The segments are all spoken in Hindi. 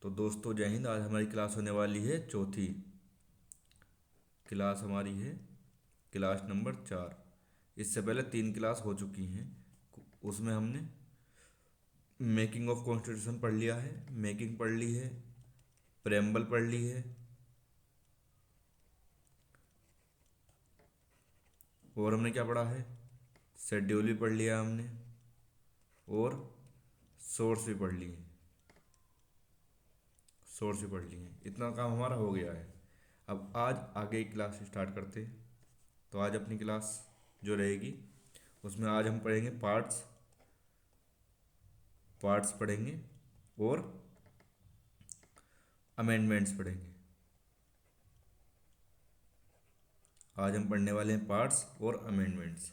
तो दोस्तों जय हिंद। आज हमारी क्लास होने वाली है चौथी क्लास। हमारी है क्लास नंबर 4। इससे पहले 3 क्लास हो चुकी हैं। उसमें हमने मेकिंग ऑफ कॉन्स्टिट्यूशन पढ़ लिया है, मेकिंग पढ़ ली है, प्रेम्बल पढ़ ली है, और हमने क्या पढ़ा है, शेड्यूल भी पढ़ लिया हमने, और सोर्स भी पढ़ लिए। सोर्स भी पढ़ लिए। इतना काम हमारा हो गया है। अब आज आगे की क्लास स्टार्ट करते हैं। तो आज अपनी क्लास जो रहेगी उसमें आज हम पढ़ेंगे पार्ट्स। पार्ट्स पढ़ेंगे और अमेंडमेंट्स पढ़ेंगे। आज हम पढ़ने वाले हैं पार्ट्स और अमेंडमेंट्स।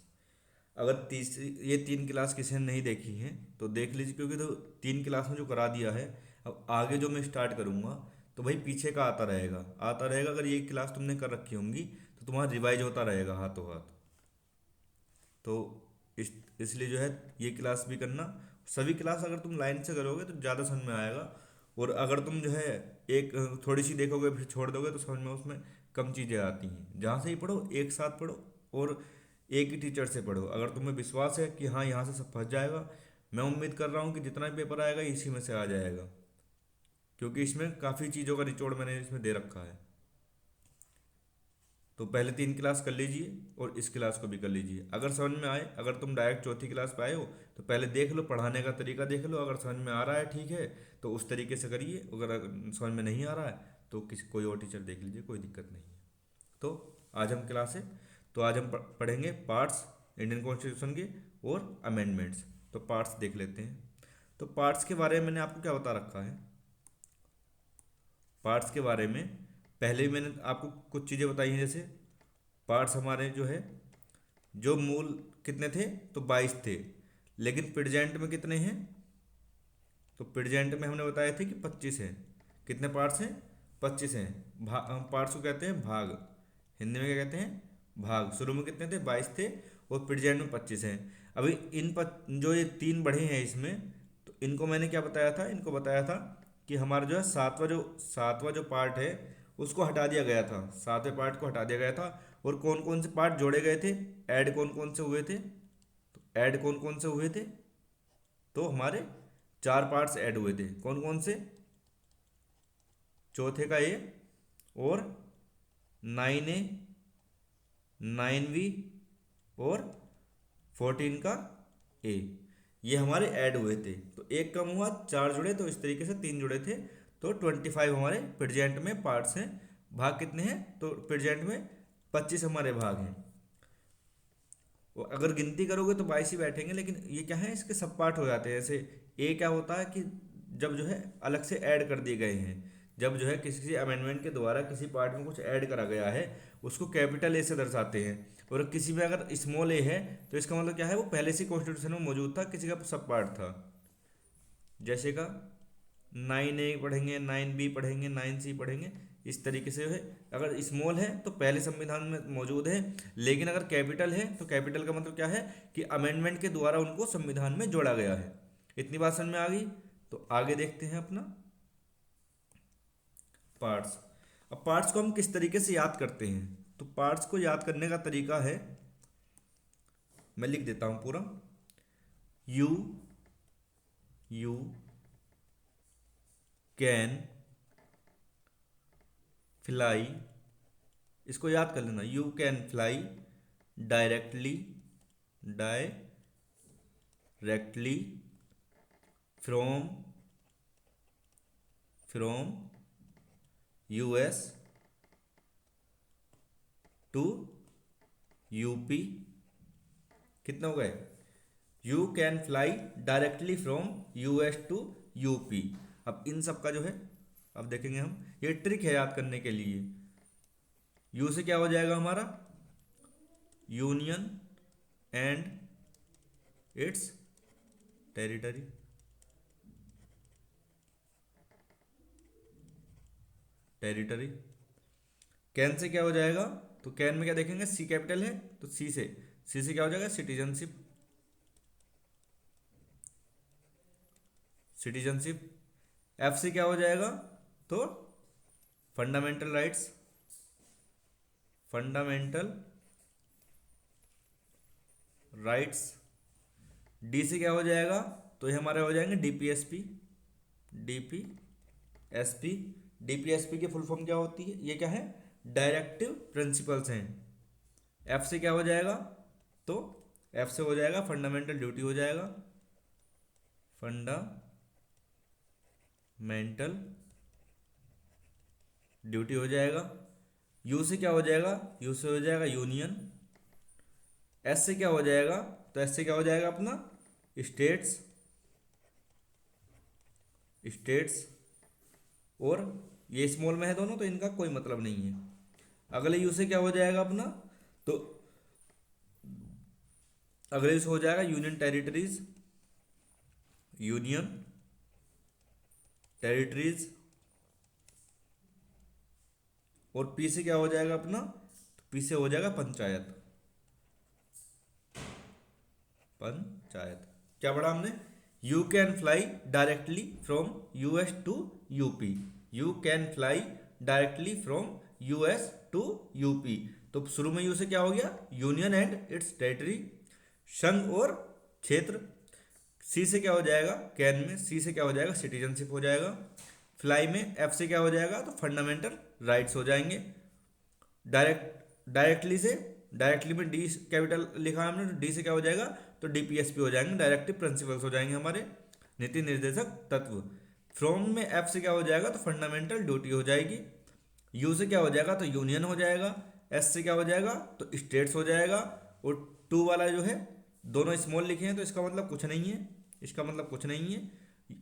अगर तीसरी ये 3 क्लास किसी ने नहीं देखी है तो देख लीजिए, क्योंकि तो 3 क्लास में जो करा दिया है, अब आगे जो मैं स्टार्ट करूँगा तो भाई पीछे का आता रहेगा। अगर ये क्लास तुमने कर रखी होंगी तो तुम्हारा रिवाइज होता रहेगा हाथों हाथ। तो इस इसलिए जो है ये क्लास भी करना। सभी क्लास अगर तुम लाइन से करोगे तो ज़्यादा समझ में आएगा। और अगर तुम जो है एक थोड़ी सी देखोगे फिर छोड़ दोगे तो समझ में उसमें कम चीज़ें आती हैं। जहाँ से ही पढ़ो एक साथ पढ़ो और एक ही टीचर से पढ़ो। अगर तुम्हें विश्वास है कि हाँ यहाँ से सब फंस जाएगा, मैं उम्मीद कर रहा हूँ कि जितना भी पेपर आएगा इसी में से आ जाएगा, क्योंकि इसमें काफ़ी चीज़ों का निचोड़ मैंने इसमें दे रखा है। तो पहले 3 क्लास कर लीजिए और इस क्लास को भी कर लीजिए। अगर समझ में आए, अगर तुम डायरेक्ट चौथी क्लास पे आए हो तो पहले देख लो, पढ़ाने का तरीका देख लो। अगर समझ में आ रहा है ठीक है तो उस तरीके से करिए। अगर समझ में नहीं आ रहा है तो किसी कोई और टीचर देख लीजिए, कोई दिक्कत नहीं है। तो आज हम क्लास है, तो आज हम पढ़ेंगे पार्ट्स इंडियन कॉन्स्टिट्यूशन के और अमेंडमेंट्स। तो पार्ट्स देख लेते हैं। तो पार्ट्स के बारे में मैंने आपको क्या बता रखा है। पार्ट्स के बारे में पहले ही मैंने आपको कुछ चीज़ें बताई हैं। जैसे पार्ट्स हमारे जो है, जो मूल कितने थे तो 22 थे, लेकिन प्रेजेंट में कितने हैं, तो प्रेजेंट में हमने बताए थे कि 25 हैं। कितने पार्ट्स हैं, 25 हैं। पार्ट्स को कहते हैं भाग, हिंदी में क्या कहते हैं, भाग। शुरू में कितने थे, 22 थे, और प्रेजेंट में 25 हैं। अभी जो ये 3 बढ़े हैं इसमें, तो इनको मैंने क्या बताया था, इनको बताया था कि हमारा जो है सातवां जो पार्ट है उसको हटा दिया गया था। 7वें पार्ट को हटा दिया गया था। और कौन कौन से पार्ट जोड़े गए थे, ऐड कौन कौन से हुए थे, तो ऐड कौन कौन से हुए थे, तो हमारे 4 पार्ट्स ऐड हुए थे। कौन कौन से, चौथे का ए, और 9A, 9B, और 14 का ए, ये हमारे ऐड हुए थे। तो एक कम हुआ, 4 जुड़े, तो इस तरीके से 3 जुड़े थे। तो 25 हमारे प्रेजेंट में पार्ट्स हैं। भाग कितने हैं, तो प्रेजेंट में 25 हमारे भाग हैं। वो अगर गिनती करोगे तो 22 ही बैठेंगे, लेकिन ये क्या है, इसके सब पार्ट हो जाते हैं। जैसे ए क्या होता है कि जब जो है अलग से ऐड कर दिए गए हैं, जब जो है किसी अमेंडमेंट के द्वारा किसी पार्ट में कुछ ऐड करा गया है उसको कैपिटल ए से दर्शाते हैं। और किसी में अगर स्मॉल ए है तो इसका मतलब क्या है, वो पहले से कॉन्स्टिट्यूशन में मौजूद था, किसी का सब पार्ट था। जैसे का 9A पढ़ेंगे, 9B पढ़ेंगे, 9C पढ़ेंगे। इस तरीके से जो है, अगर स्मॉल है तो पहले संविधान में मौजूद है, लेकिन अगर कैपिटल है तो कैपिटल का मतलब क्या है कि अमेंडमेंट के द्वारा उनको संविधान में जोड़ा गया है। इतनी बात समझ में आ गई। तो आगे देखते हैं अपना पार्ट्स। अब पार्ट्स को हम किस तरीके से याद करते हैं, तो पार्ट्स को याद करने का तरीका है, मैं लिख देता हूं पूरा। यू यू कैन फ्लाई, इसको याद कर लेना। You can fly directly, directly from from US to UP. कितने हो गए, you can fly directly from US to UP. अब इन सब का जो है, अब देखेंगे हम, ये ट्रिक है याद करने के लिए। यू से क्या हो जाएगा हमारा, union and it's territory. Territory. Can say क्या हो जाएगा, तो कैन में क्या देखेंगे, सी कैपिटल है तो सी से क्या हो जाएगा, सिटीजनशिप। सिटीजनशिप एफ से क्या हो जाएगा, तो fundamental rights, fundamental rights. D से क्या हो जाएगा, तो ये हमारे हो जाएंगे डीपीएसपी, डीपीएसपी। डीपीएसपी की फुल फॉर्म क्या होती है, ये क्या है, डायरेक्टिव प्रिंसिपल्स हैं। एफ से क्या हो जाएगा, तो एफ से हो जाएगा फंडामेंटल ड्यूटी हो जाएगा, फंडामेंटल ड्यूटी हो जाएगा। यू से क्या हो जाएगा, यू से हो जाएगा यूनियन। एस से क्या हो जाएगा, तो एस से क्या हो जाएगा अपना स्टेट्स, स्टेट्स। और ये स्मॉल में है दोनों, तो इनका कोई मतलब नहीं है। अगले यू से क्या हो जाएगा अपना, तो अगले यू से हो जाएगा यूनियन टेरिटरीज, यूनियन टेरिटरीज। और पी से क्या हो जाएगा अपना, तो पी से हो जाएगा पंचायत, पंचायत। क्या पढ़ा हमने, you can fly directly from US to UP, you can fly directly from US to UP. तो शुरू में यू से क्या हो गया, यूनियन एंड इट्स टेरिटरी, संघ और क्षेत्र। सी से क्या हो जाएगा, कैन में सी से क्या हो जाएगा, सिटीजनशिप हो जाएगा। फ्लाई में एफ से क्या हो जाएगा, तो फंडामेंटल राइट्स हो जाएंगे। डायरेक्टली से, डायरेक्टली में डी कैपिटल लिखा है हमने, तो डी से क्या हो जाएगा, तो डीपीएसपी हो जाएंगे, डायरेक्टिव प्रिंसिपल्स हो जाएंगे हमारे, नीति निर्देशक तत्व। फ्रॉम में एफ से क्या हो जाएगा, तो फंडामेंटल ड्यूटी हो जाएगी। यू से क्या हो जाएगा, तो यूनियन हो जाएगा। एस से क्या हो जाएगा, तो स्टेट्स हो जाएगा। और टू वाला जो है दोनों स्मॉल लिखे हैं, तो इसका मतलब कुछ नहीं है, इसका मतलब कुछ नहीं है।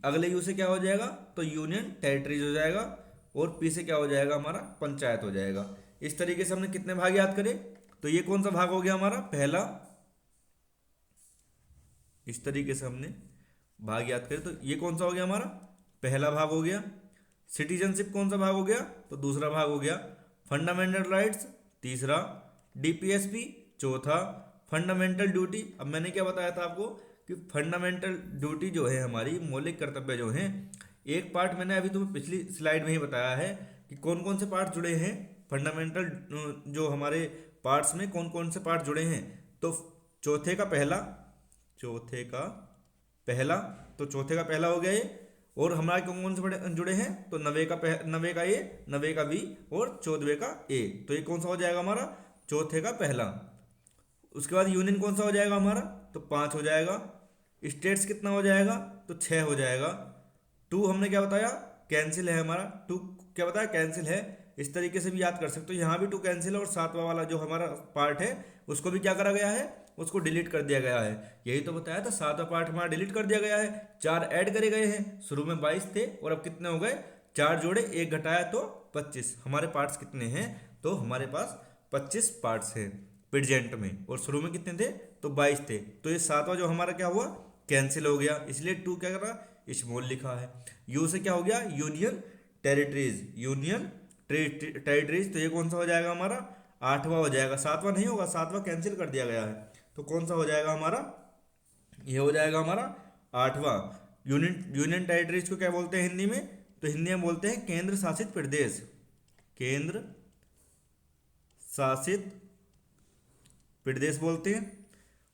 अगले यू से क्या हो जाएगा, तो यूनियन टेरिटरीज हो जाएगा। और पी से क्या हो जाएगा हमारा, पंचायत हो जाएगा। इस तरीके से हमने कितने भाग याद करे, तो ये कौन सा भाग हो गया हमारा, पहला। इस तरीके से हमने भाग याद करें, तो ये कौन सा हो गया हमारा, पहला भाग हो गया। सिटीजनशिप कौन सा भाग हो गया, तो दूसरा भाग हो गया। फंडामेंटल राइट्स तीसरा, डीपीएसपी चौथा, फंडामेंटल ड्यूटी। अब मैंने क्या बताया था आपको कि फंडामेंटल ड्यूटी जो है हमारी, मौलिक कर्तव्य जो हैं, एक पार्ट मैंने अभी तुम्हें पिछली स्लाइड में ही बताया है कि कौन कौन से पार्ट जुड़े हैं फंडामेंटल, जो हमारे पार्ट्स में कौन कौन से पार्ट जुड़े हैं। तो चौथे का पहला, चौथे का पहला, तो चौथे का पहला हो गया ये। और हमारे कौन कौन से जुड़े हैं, तो नवे का नवे का ए, नवे का बी और चौदहवें का ए। तो ये कौन सा हो जाएगा हमारा, चौथे का पहला। उसके बाद यूनियन कौन सा हो जाएगा हमारा, तो 5 हो जाएगा। स्टेट्स कितना हो जाएगा, तो 6 हो जाएगा। 2 हमने क्या बताया, कैंसिल है हमारा, 2 क्या बताया, कैंसिल है। इस तरीके से भी याद कर सकते हो, यहाँ भी 2 कैंसिल है। और 7वां वाला जो हमारा पार्ट है उसको भी क्या करा गया है, उसको डिलीट कर दिया गया है। यही तो बताया था, 7वां पार्ट हमारा डिलीट कर दिया गया है। 4 ऐड करे गए हैं, शुरू में 22 थे और अब कितने हो गए, 4 जोड़े 1 घटाया तो 25। हमारे पार्ट्स कितने हैं, तो हमारे पास 25 पार्ट्स हैं प्रेजेंट में, और शुरू में कितने थे, तो 22 थे। तो ये 7वां जो हमारा क्या हुआ, कैंसिल हो गया, इसलिए 2 क्या कर रहा, स्मॉल लिखा है। यू से क्या हो गया, यूनियन टेरिटरीज, यूनियन टेरिटरीज। तो ये कौन सा हो जाएगा हमारा, 8वां हो जाएगा। 7वां नहीं होगा, 7वां कैंसिल कर दिया गया है। तो कौन सा हो जाएगा हमारा, ये हो जाएगा हमारा 8वां। यूनियन टेरिटरीज को क्या बोलते हैं हिंदी में, तो हिंदी में बोलते हैं केंद्र शासित प्रदेश, केंद्र शासित प्रदेश बोलते हैं।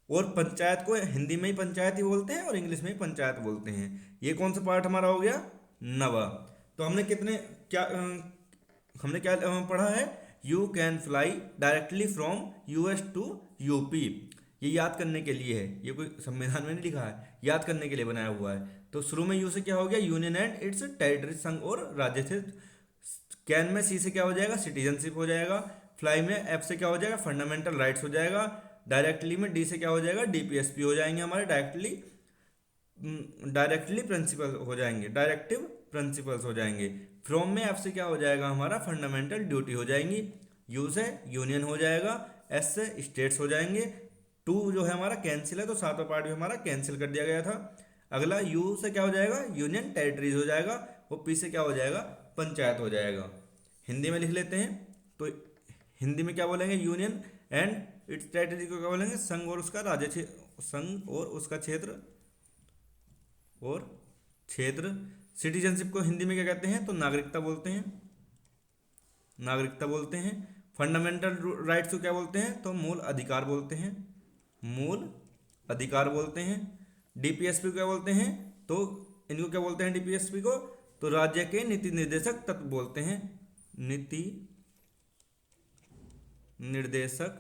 और पंचायत को हिंदी में ही पंचायत ही बोलते हैं और इंग्लिश में ही पंचायत बोलते हैं। ये कौन सा पार्ट हमारा हो गया, 9वां। तो हमने कितने क्या हमने क्या पढ़ा है, you can fly directly from US to UP. ये याद करने के लिए है, ये कोई संविधान में नहीं लिखा है, याद करने के लिए बनाया हुआ है। तो शुरू में यू से क्या हो गया, यूनियन एंड इट्स टेरिटरी, संघ और राज्य से। कैन में सी से क्या हो जाएगा, सिटीजनशिप हो जाएगा। फ्लाई में एफ से क्या हो जाएगा, फंडामेंटल राइट्स हो जाएगा। डायरेक्टली में डी से क्या हो जाएगा, डीपीएसपी हो जाएंगे हमारे, डायरेक्टली प्रिंसिपल हो जाएंगे, डायरेक्टिव प्रिंसिपल्स हो जाएंगे। फ्रॉम में एफ से क्या हो जाएगा हमारा, फंडामेंटल ड्यूटी हो जाएंगी। यू से यूनियन हो जाएगा, एस से स्टेट्स हो जाएंगे। 2 जो है हमारा कैंसिल है, तो 7वां पार्ट भी हमारा कैंसिल कर दिया गया था। अगला यू से क्या हो जाएगा, यूनियन टेरिटरीज हो जाएगा। और पी से क्या हो जाएगा, पंचायत हो जाएगा। हिंदी में लिख लेते हैं, तो हिंदी में क्या बोलेंगे, यूनियन एंड इट्स टेरिटरी को क्या बोलेंगे, संघ और उसका राज्य, संघ और उसका क्षेत्र, और क्षेत्र। सिटीजनशिप को हिंदी में क्या कहते हैं? तो नागरिकता बोलते हैं, नागरिकता बोलते हैं। फंडामेंटल राइट्स को क्या बोलते हैं? तो मूल अधिकार बोलते हैं, मूल अधिकार बोलते हैं। डीपीएसपी को क्या बोलते हैं? तो इनको क्या बोलते हैं डीपीएसपी को? तो राज्य के नीति निर्देशक तत्व बोलते हैं, नीति निर्देशक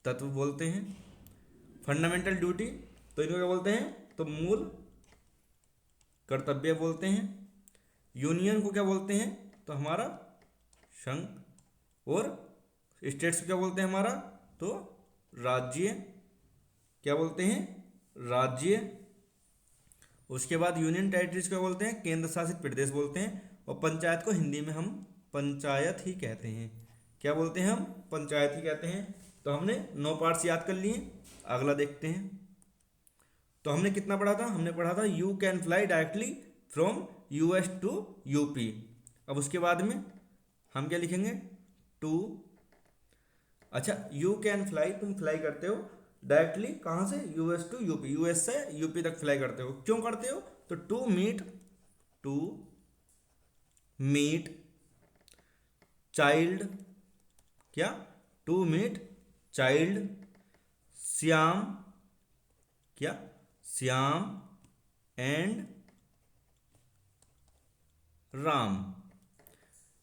तत्व बोलते हैं। फंडामेंटल ड्यूटी, तो इनको क्या बोलते हैं? तो मूल कर्तव्य बोलते हैं। यूनियन को क्या बोलते हैं? तो हमारा संघ। और स्टेट्स को क्या बोलते हैं? हमारा तो राज्य, क्या बोलते हैं? राज्य। उसके बाद यूनियन टेरिटरीज को बोलते हैं? केंद्र शासित प्रदेश बोलते हैं। और पंचायत को हिंदी में हम पंचायत ही कहते हैं। क्या बोलते हैं? हम पंचायत ही कहते हैं। तो हमने 9 पार्ट्स याद कर लिए। अगला देखते हैं। तो हमने कितना पढ़ा था? हमने पढ़ा था you can fly directly from US to UP. अब उसके बाद में हम क्या लिखेंगे? टू। अच्छा, यू कैन फ्लाई, तुम फ्लाई करते हो डायरेक्टली कहाँ से? यूएस टू यूपी, यूएस से यूपी तक फ्लाई करते हो। क्यों करते हो? तो टू मीट चाइल्ड, क्या? टू मीट चाइल्ड श्याम, क्या? Shyam and Ram.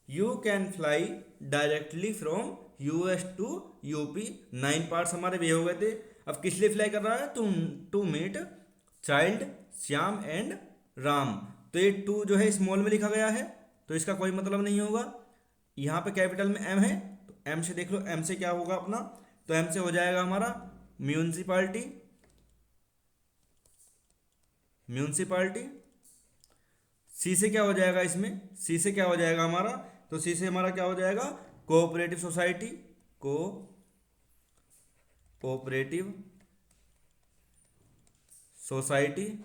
You can fly directly from US to UP. 9 parts हमारे वे हो गए थे। अब किस लिए फ्लाई कर रहा है? To meet child Shyam and Ram. तो ये टू जो है स्मॉल में लिखा गया है, तो इसका कोई मतलब नहीं होगा। यहाँ पे कैपिटल में एम है, तो एम से देख लो, एम से क्या होगा अपना? तो एम से हो जाएगा हमारा म्यूनसिपालिटी, म्यूनसिपालिटी। सी से क्या हो जाएगा इसमें? सी से क्या हो जाएगा हमारा? तो सी से हमारा क्या हो जाएगा? Cooperative society, cooperative society.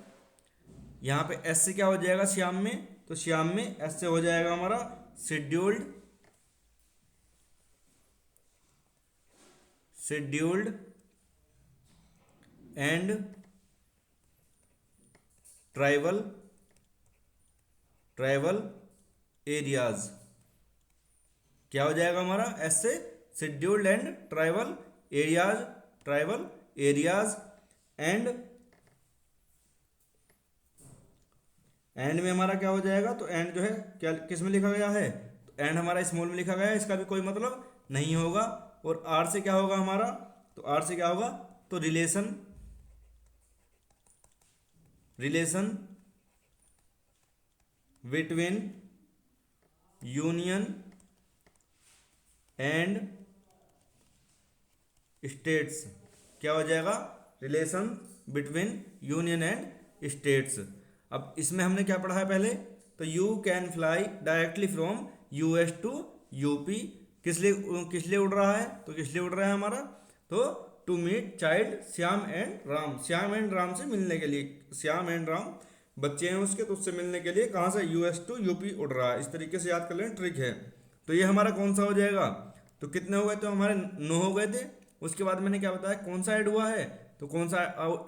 यहाँ पे एस से क्या हो जाएगा श्याम में? तो श्याम में एस से हो जाएगा हमारा शेड्यूल्ड एंड ट्राइबल एरियाज। क्या हो जाएगा हमारा? एस से scheduled and tribal areas and में हमारा क्या हो जाएगा? तो एंड जो है क्या किस में लिखा गया है? तो एंड हमारा स्मॉल में लिखा गया है, इसका भी कोई मतलब नहीं होगा। और आर से क्या होगा हमारा? तो आर से क्या होगा? तो relation between union and states. क्या हो जाएगा? Relation between union and states. अब इसमें हमने क्या पढ़ा है पहले? तो you can fly directly from US to UP. किस लिए उड़ रहा है? तो किस लिए उड़ रहा है हमारा? तो to meet child Shyam and Ram, Shyam and Ram से मिलने के लिए। श्याम एंड राम बच्चे हैं उसके, तो उससे मिलने के लिए कहाँ से? यूएस टू यूपी उड़ रहा है। इस तरीके से याद कर लें, ट्रिक है। तो ये हमारा कौन सा हो जाएगा? तो कितने हो गए? तो हमारे 9 हो गए थे। उसके बाद मैंने क्या बताया कौन सा ऐड हुआ है? तो कौन सा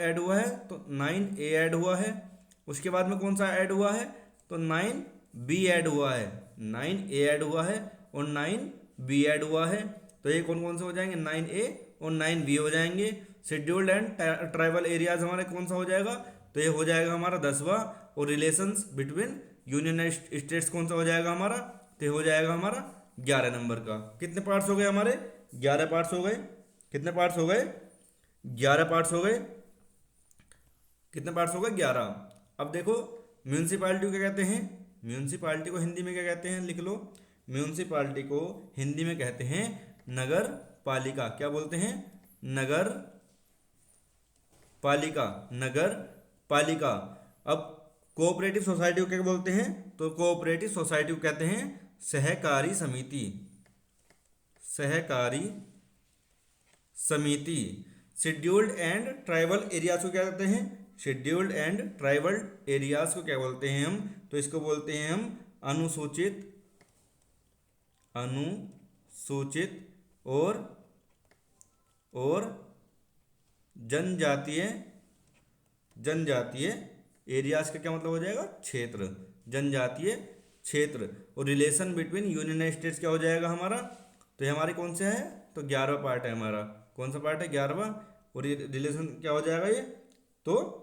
ऐड हुआ है? तो 9A ऐड हुआ है। उसके बाद में कौन सा ऐड हुआ है? तो 9B ऐड हुआ है। 9A ऐड हुआ है और 9B ऐड हुआ है। तो ये कौन कौन से हो जाएंगे? 9A और 9B हो जाएंगे। शेड्यूल्ड एंड ट्राइबल एरियाज हमारे कौन सा हो जाएगा? तो ये हो जाएगा हमारा 10वां। और relations between union and states कौन सा हो जाएगा हमारा? तो ये हो जाएगा हमारा 11 नंबर का। कितने पार्ट्स हो गए हमारे? 11 पार्ट्स हो गए। कितने पार्ट्स हो गए? 11 पार्ट्स हो गए। कितने पार्ट्स हो गए? 11। अब देखो म्यूनसिपालिटी को क्या कहते हैं? म्यूनसिपालिटी को हिंदी में क्या कहते हैं? लिख लो। म्यूनसिपालिटी को हिंदी में कहते हैं नगर पालिका। क्या बोलते हैं? नगर पालिका, नगर पालिका। अब कोऑपरेटिव सोसाइटी को क्या बोलते हैं? तो कोऑपरेटिव सोसाइटी को कहते हैं सहकारी समिति, सहकारी समिति। शेड्यूल्ड एंड ट्राइबल एरियाज को क्या कहते हैं? शेड्यूल्ड एंड ट्राइबल एरियाज को क्या बोलते हैं हम? तो इसको बोलते हैं हम अनुसूचित और जनजातीय एरियाज का क्या मतलब हो जाएगा, क्षेत्र, जनजातीय क्षेत्र। और relation between union and states क्या हो जाएगा हमारा, तो ये हमारे कौन से है, तो 11वां पार्ट है हमारा, कौन सा पार्ट है, 11वां। और ये रिलेशन क्या हो जाएगा ये, तो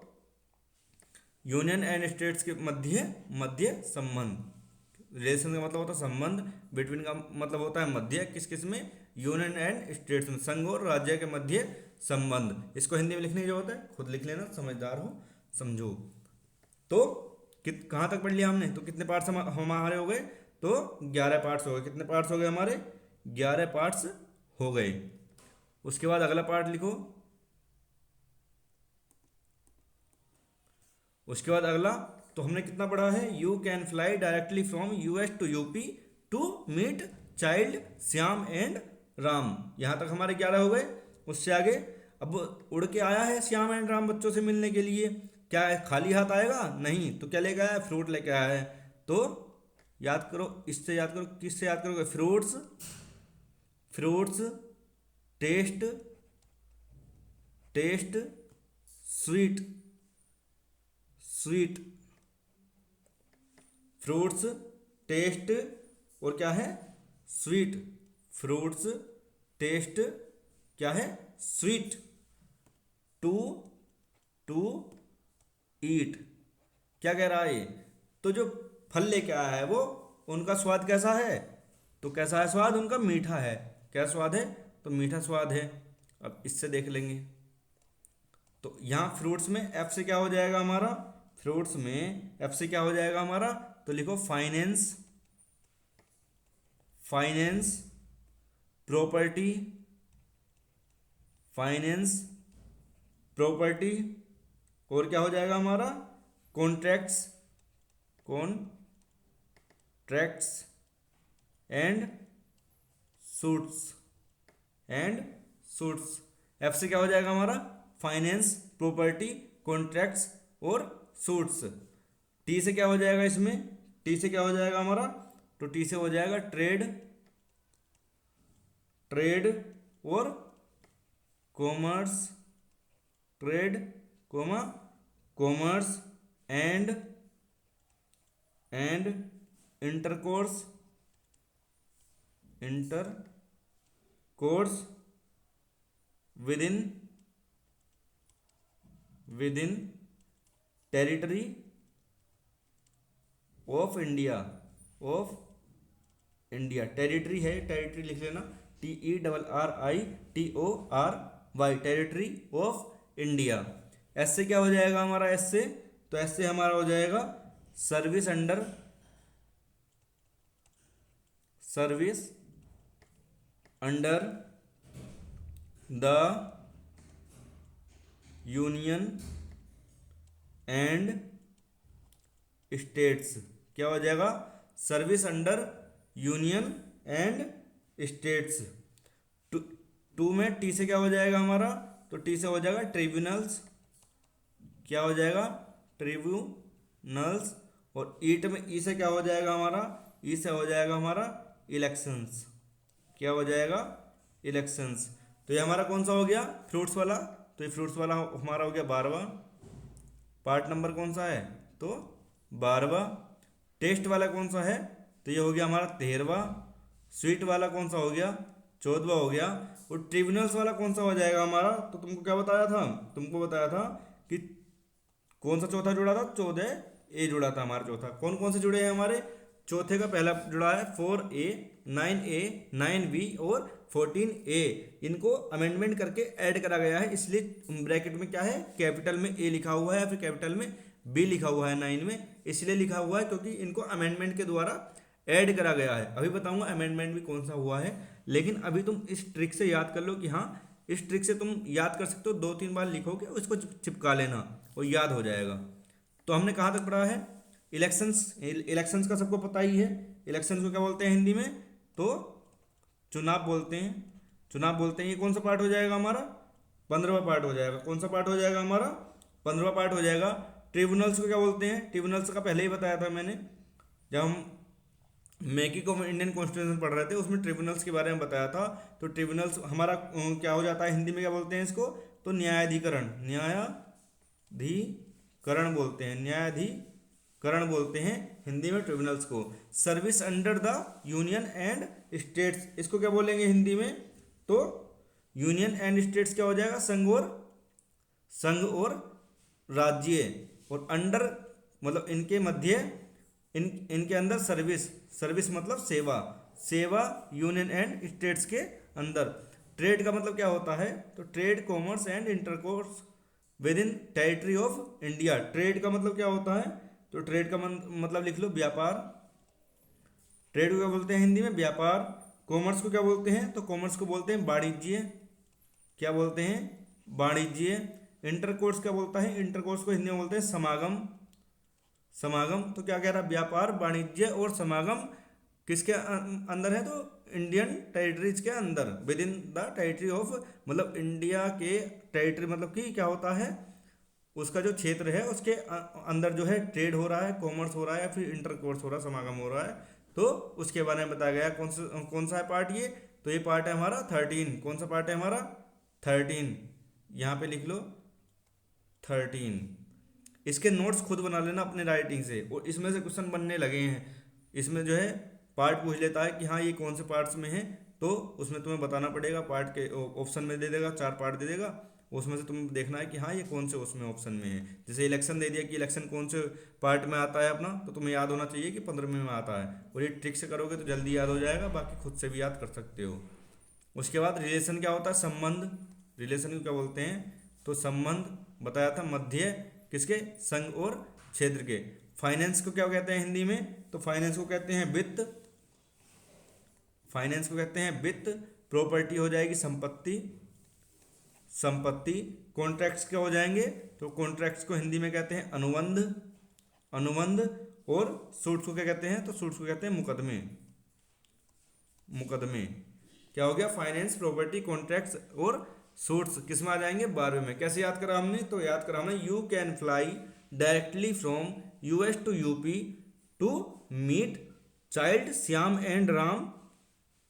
यूनियन एंड स्टेट्स के मध्य मध्य संबंध। रिलेशन का मतलब होता है संबंध, बिटवीन का मतलब होता है मध्य, किस किस में, यूनियन एंड स्टेट्स में, संघ और राज्य के मध्य संबंध। इसको हिंदी में लिखने की जरूरत है, खुद लिख लेना, समझदार हो समझो। तो कहाँ तक पढ़ लिया हमने, तो कितने पार्ट्स हमारे हो गए, तो 11 पार्ट्स हो गए। कितने पार्ट्स हो गए हमारे, 11 पार्ट्स हो गए। उसके बाद अगला पार्ट लिखो। उसके बाद अगला, तो हमने कितना पढ़ा है, you can fly directly from US to UP to meet child Shyam and Ram. यहां तक हमारे 11 हो गए। उससे आगे अब उड़ के आया है श्याम एंड राम बच्चों से मिलने के लिए, क्या है, खाली हाथ आएगा नहीं, तो क्या लेके आया है, फ्रूट लेके आया है। तो याद करो, इससे याद करो, किससे याद करोगे, fruits, fruits taste, taste sweet, sweet, fruits taste, और क्या है, स्वीट, फ्रूट्स टेस्ट क्या है, स्वीट, टू टू ईट। क्या कह रहा है ये, तो जो फल लेके आया है वो, उनका स्वाद कैसा है, तो कैसा है स्वाद उनका, मीठा है। क्या स्वाद है, तो मीठा स्वाद है। अब इससे देख लेंगे, तो यहाँ फ्रूट्स में एफ से क्या हो जाएगा हमारा, फ्रूट्स में एफ से क्या हो जाएगा हमारा, तो लिखो finance, finance property, finance property. और क्या हो जाएगा हमारा, contracts, contracts and suits, and suits. F से क्या हो जाएगा हमारा, फाइनेंस प्रॉपर्टी कॉन्ट्रैक्ट्स और सूट्स। टी से क्या हो जाएगा इसमें, टी से क्या हो जाएगा हमारा, तो टी से हो जाएगा ट्रेड, ट्रेड और commerce, trade comma commerce and intercourse, intercourse within territory of India, of India. Territory है, टेरिटरी लिख लेना, TERRITORY, territory of India. S से क्या हो जाएगा हमारा, एस से, तो एस से हमारा हो जाएगा service under, service under the union and states. क्या हो जाएगा, service under union and states. Two में टी से क्या हो जाएगा हमारा, तो टी से हो जाएगा ट्रिब्यूनल्स, क्या हो जाएगा, ट्रिब्यूनल्स। और ईट में ई से क्या हो जाएगा हमारा, ई से हो जाएगा हमारा इलेक्शंस, क्या हो जाएगा, इलेक्शंस। तो ये हमारा कौन सा हो गया, फ्रूट्स वाला। तो ये फ्रूट्स वाला हमारा हो गया 12वां पार्ट। नंबर कौन सा है, तो 12वां। टेस्ट वाला कौन सा है, तो ये हो गया हमारा 13वां। स्वीट वाला कौन सा हो गया, 14वां हो गया। और ट्रिब्यूनल्स वाला कौन सा हो जाएगा हमारा, तो तुमको क्या बताया था, तुमको बताया था कि कौन सा चौथा जुड़ा था, 14A जुड़ा था हमारा चौथा। कौन कौन से जुड़े हैं हमारे, चौथे का पहला जुड़ा है 4A, 9A, 9B और 14A। इनको अमेंडमेंट करके ऐड करा गया है, इसलिए ब्रैकेट में क्या है, कैपिटल में A लिखा हुआ है, फिर कैपिटल में B लिखा हुआ है 9 में, इसलिए लिखा हुआ है क्योंकि इनको अमेंडमेंट के द्वारा ऐड करा गया है। अभी बताऊंगा अमेंडमेंट भी कौन सा हुआ है, लेकिन अभी तुम इस ट्रिक से याद कर लो कि हाँ, इस ट्रिक से तुम याद कर सकते हो, 2-3 बार लिखोगे उसको चिपका लेना और याद हो जाएगा। तो हमने कहाँ तक पढ़ा है, इलेक्शंस। इलेक्शंस का सबको पता ही है, इलेक्शंस को क्या बोलते हैं हिंदी में, तो चुनाव बोलते हैं, चुनाव बोलते हैं। ये कौन सा पार्ट हो जाएगा हमारा, 15वां पार्ट हो जाएगा। कौन सा पार्ट हो जाएगा हमारा, 15वां पार्ट हो जाएगा। ट्रिब्यूनल्स को क्या बोलते हैं, ट्रिब्यूनल्स का पहले ही बताया था मैंने, जब हम मेकिंग ऑफ इंडियन कॉन्स्टिट्यूशन पढ़ रहे थे उसमें ट्रिब्यूनल्स के बारे में बताया था। तो ट्रिब्यूनल्स हमारा क्या हो जाता है हिंदी में, क्या बोलते हैं इसको, तो न्यायाधिकरण, न्यायाधिकरण। करण बोलते हैं, न्यायाधिकरण बोलते हैं हिंदी में ट्रिब्यूनल्स को। Service under the union and states, इसको क्या बोलेंगे हिंदी में? तो यूनियन एंड स्टेट्स क्या हो जाएगा? संघ और राज्य, और अंडर मतलब इनके मध्य, इनके अंदर सर्विस मतलब सेवा यूनियन एंड स्टेट्स के अंदर। ट्रेड का मतलब क्या होता है? तो trade, commerce and intercourse with in territory of India. Trade का मतलब क्या होता है? तो ट्रेड का मतलब लिख लो व्यापार। ट्रेड को क्या बोलते हैं हिंदी में? व्यापार। कॉमर्स को क्या बोलते हैं? तो कॉमर्स को बोलते हैं वाणिज्य। क्या बोलते हैं? वाणिज्य। इंटरकोर्स क्या बोलता है? इंटरकोर्स को हिंदी में बोलते हैं समागम। तो क्या कह रहा है? व्यापार, वाणिज्य और समागम किसके अंदर है? तो इंडियन टेरिटरीज के अंदर, with in the territory of, मतलब इंडिया के टेरिटरी मतलब कि क्या होता है, उसका जो क्षेत्र है उसके अंदर जो है ट्रेड हो रहा है, कॉमर्स हो रहा है, या फिर इंटरकोर्स हो रहा है, समागम हो रहा है, तो उसके बारे में बताया गया। कौन सा है पार्ट ये? तो ये पार्ट है हमारा 13। कौन सा पार्ट है हमारा? 13। यहाँ पे लिख लो 13। इसके नोट्स खुद बना लेना अपने राइटिंग से, और इसमें से क्वेश्चन बनने लगे हैं। इसमें जो है पार्ट पूछ लेता है कि हाँ ये कौन से पार्ट्स में है, तो उसमें तुम्हें बताना पड़ेगा। पार्ट के ऑप्शन में दे देगा, 4 पार्ट दे देगा, उसमें से तुम्हें देखना है कि हाँ ये कौन से उसमें ऑप्शन में है। जैसे इलेक्शन दे दिया कि इलेक्शन कौन से पार्ट में आता है अपना, तो तुम्हें याद होना चाहिए कि 15वें में आता है, और ये ट्रिक से करोगे तो जल्दी याद हो जाएगा, बाकी खुद से भी याद कर सकते हो। उसके बाद रिलेशन क्या होता है? संबंध। रिलेशन को क्या बोलते हैं? तो संबंध बताया था, मध्य किसके? संघ और क्षेत्र के। फाइनेंस को क्या कहते हैं हिंदी में? तो फाइनेंस को कहते हैं वित्त। फाइनेंस को कहते हैं वित्त। प्रॉपर्टी हो जाएगी संपत्ति। कॉन्ट्रैक्ट्स क्या हो जाएंगे? तो कॉन्ट्रैक्ट्स को हिंदी में कहते हैं अनुबंध। और सूट्स को क्या कहते हैं? तो सूट्स को कहते हैं मुकदमे। क्या हो गया? फाइनेंस, प्रॉपर्टी, कॉन्ट्रैक्ट्स और सूट्स किस में आ जाएंगे? 12वें में। कैसे याद करा हमने? तो याद करा हमने, you can fly directly from US to UP to meet child Shyam and Ram.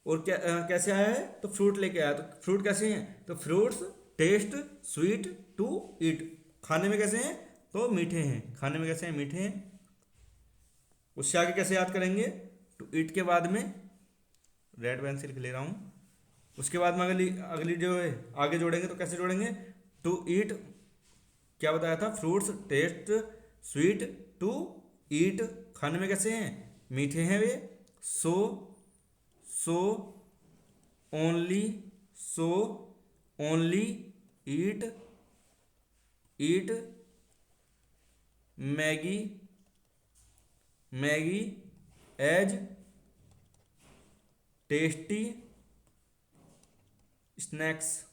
और क्या कैसे आया है? तो फ्रूट लेके आया। तो फ्रूट कैसे हैं? तो fruits taste sweet to eat, खाने में कैसे हैं? तो मीठे हैं। खाने में कैसे हैं? मीठे हैं। उससे आगे कैसे याद करेंगे? टू ईट के बाद में रेड पेंसिल ले रहा हूँ, उसके बाद में अगली जो है आगे जोड़ेंगे, तो कैसे जोड़ेंगे? टू ईट क्या बताया था? Fruits taste sweet to eat, खाने में कैसे हैं? मीठे हैं वे। So only eat Maggi as tasty snacks.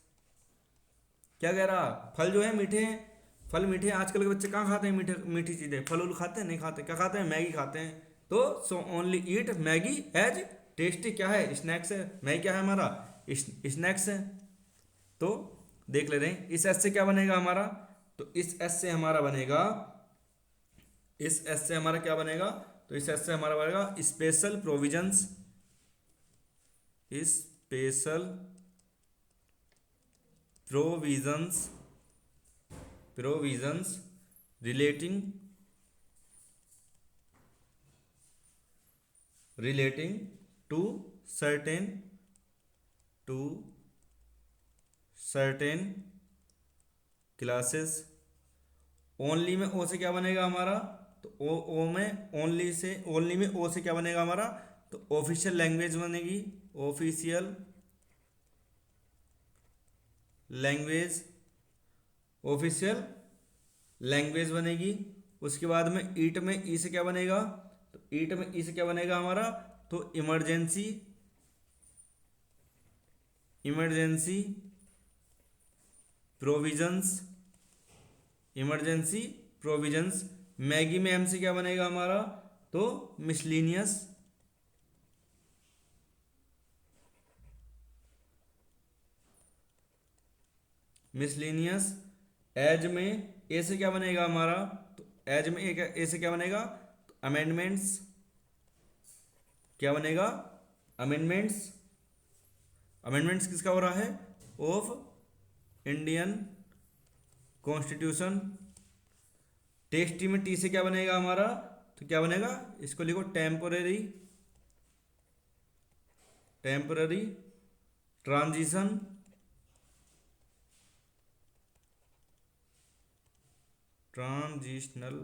क्या कह रहा? फल जो है मीठे हैं, फल मीठे हैं। आजकल के बच्चे कहाँ खाते हैं मीठी चीज़ें? फल उल खाते हैं? नहीं खाते। क्या खाते हैं? मैगी खाते हैं। तो so only eat Maggi as tasty क्या है? स्नैक्स है। मैगी क्या है हमारा? स्नैक्स है। तो देख ले रहे हैं इस एस से क्या बनेगा हमारा? तो इस एस से हमारा बनेगा, इस एस से हमारा क्या बनेगा? तो इस एस से हमारा बनेगा special provisions relating to certain classes. Only में ओ से क्या बनेगा हमारा? तो ओ में ओनली में ओ से क्या बनेगा हमारा? तो ऑफिशियल लैंग्वेज बनेगी। ऑफिशियल लैंग्वेज बनेगी। उसके बाद में ईट में ई से क्या बनेगा? तो ईट में ई से क्या बनेगा हमारा? तो इमरजेंसी प्रोविजंस। मैगी में एम से क्या बनेगा हमारा? तो मिसलिनियस एज में ए से क्या बनेगा हमारा? तो एज में ए से क्या बनेगा? तो अमेंडमेंट्स। क्या बनेगा? अमेंडमेंट्स किसका हो रहा है? ऑफ इंडियन कॉन्स्टिट्यूशन टेस्टी में टी से क्या बनेगा हमारा, तो क्या बनेगा, इसको लिखो temporary, temporary transition, transitional,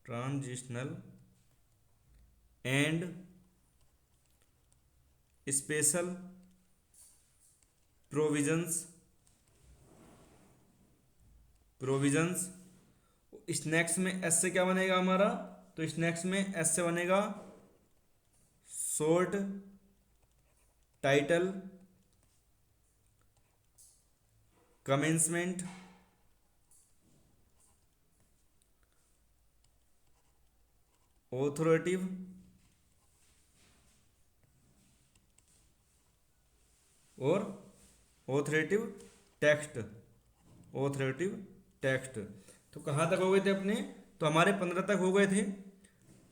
transitional and special provisions, provisions. Snacks में एस से क्या बनेगा हमारा, तो स्नैक्स में एस से बनेगा शॉर्ट टाइटल कमेंसमेंट ऑथोरेटिव और ऑथोरेटिव टेक्स्ट, ऑथोरेटिव टेक्स्ट। तो कहाँ तक हो गए थे अपने, तो हमारे 15 तक हो गए थे,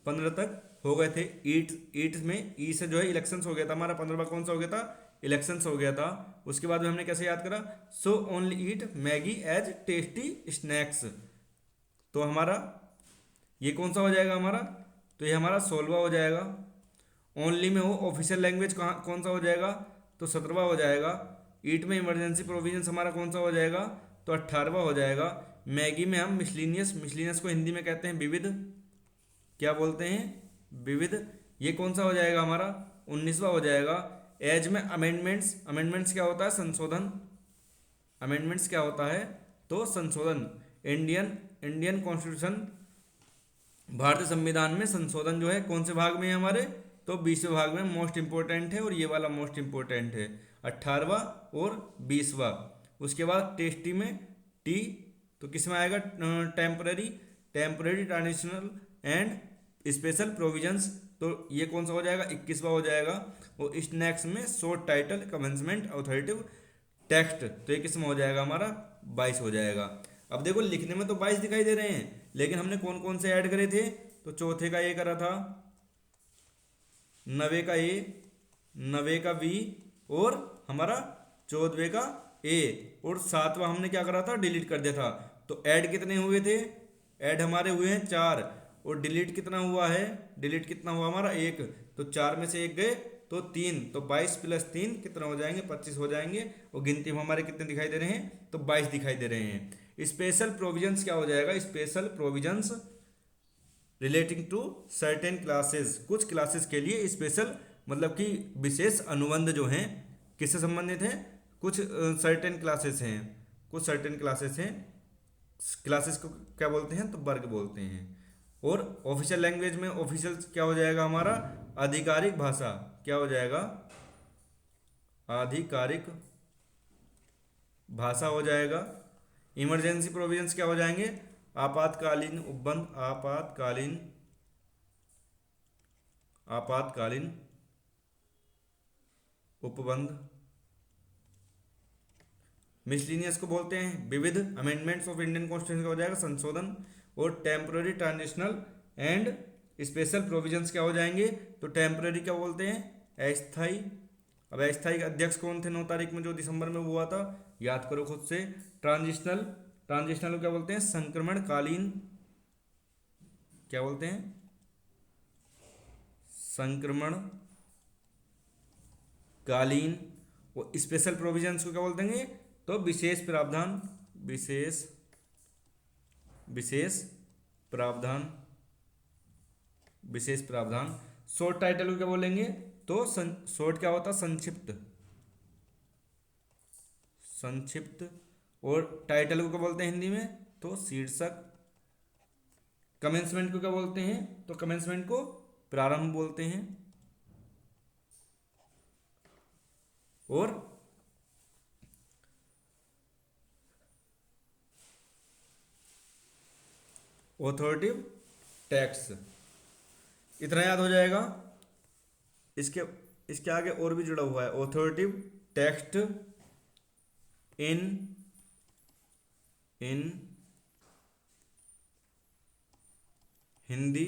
15 तक हो गए थे। ईट, ईट में ई से जो है इलेक्शंस हो गया था हमारा, 15वां कौन सा हो गया था, इलेक्शंस हो गया था। उसके बाद में हमने कैसे याद करा, so only eat Maggi as tasty snacks. तो हमारा ये कौन सा हो जाएगा हमारा, तो ये हमारा 16वां हो जाएगा। ओनली में हो ऑफिशियल लैंग्वेज कहाँ कौन सा हो जाएगा, तो 17वां हो जाएगा। ईट में इमरजेंसी प्रोविजंस हमारा कौन सा हो जाएगा, तो 18वां हो जाएगा। मैगी में हम मिसलिनियस, मिसलिनियस को हिंदी में कहते हैं विविध, क्या बोलते हैं, विविध, ये कौन सा हो जाएगा हमारा, 19वां हो जाएगा। एज में अमेंडमेंट्स, अमेंडमेंट्स क्या होता है, संशोधन, अमेंडमेंट्स क्या होता है, तो संशोधन। इंडियन, इंडियन कॉन्स्टिट्यूशन, भारतीय संविधान में संशोधन जो है कौन से भाग में है हमारे, तो 20वें भाग में मोस्ट इंपॉर्टेंट है, और ये वाला मोस्ट इंपॉर्टेंट है, 18वां और 20वां। उसके बाद टेस्टी में टी, तो किस में आएगा, temporary, temporary transitional and special provisions, तो ये कौन सा हो जाएगा, 21वां हो जाएगा। और स्नैक्स में short title commencement authoritative text, तो ये किस में हो जाएगा हमारा, 22 हो जाएगा। अब देखो लिखने में तो 22 दिखाई दे रहे हैं, लेकिन हमने कौन कौन से ऐड करे थे, तो चौथे का ए करा था, 9वें का ए, 9वें का बी, और हमारा 14वें का ए, और 7वां हमने क्या करा था, डिलीट कर दिया था। तो ऐड कितने हुए थे, ऐड हमारे हुए हैं 4, और डिलीट कितना हुआ है, डिलीट कितना हुआ हमारा 1, तो 4 में से 1 गए तो 3, तो 22 प्लस 3 कितना हो जाएंगे, 25 हो जाएंगे। और गिनती में हमारे कितने दिखाई दे रहे हैं, तो 22 दिखाई दे रहे हैं। स्पेशल प्रोविजंस क्या हो जाएगा, special provisions relating to certain classes, कुछ क्लासेस के लिए स्पेशल, मतलब कि विशेष अनुबंध जो हैं किससे संबंधित हैं, कुछ सर्टेन क्लासेस हैं, कुछ सर्टेन क्लासेस हैं, क्लासेस को क्या बोलते हैं, तो वर्ग बोलते हैं। और ऑफिशियल लैंग्वेज में ऑफिशियल क्या हो जाएगा हमारा, आधिकारिक भाषा, क्या हो जाएगा, आधिकारिक भाषा हो जाएगा। इमरजेंसी प्रोविजंस क्या हो जाएंगे, आपातकालीन उपबंध, आपातकालीन, आपातकालीन उपबंध। मिसलिनियस को बोलते हैं विविध, अमेंडमेंट्स ऑफ इंडियन कॉन्स्टिट्यूशन का हो जाएगा संशोधन। और temporary transitional and special provisions क्या हो जाएंगे, तो टेम्पररी क्या बोलते हैं, अस्थाई। अब अस्थाई अध्यक्ष कौन थे 9 तारीख में जो दिसंबर में हुआ था, याद करो खुद से। ट्रांजिशनल, ट्रांजिशनल को क्या बोलते हैं, संक्रमणकालीन, क्या बोलते हैं, संक्रमण कालीन। और स्पेशल प्रोविजंस को क्या बोल देंगे, तो विशेष प्रावधान, विशेष, विशेष प्रावधान, विशेष प्रावधान। शॉर्ट टाइटल को क्या बोलेंगे, तो शॉर्ट क्या होता है, संक्षिप्त, संक्षिप्त। और टाइटल को क्या बोलते हैं हिंदी में, तो शीर्षक। कमेंसमेंट को क्या बोलते हैं, तो कमेंसमेंट को प्रारंभ बोलते हैं। और ऑथोरेटिव टैक्स, इतना याद हो जाएगा। इसके इसके आगे और भी जुड़ा हुआ है, authoritative text in in Hindi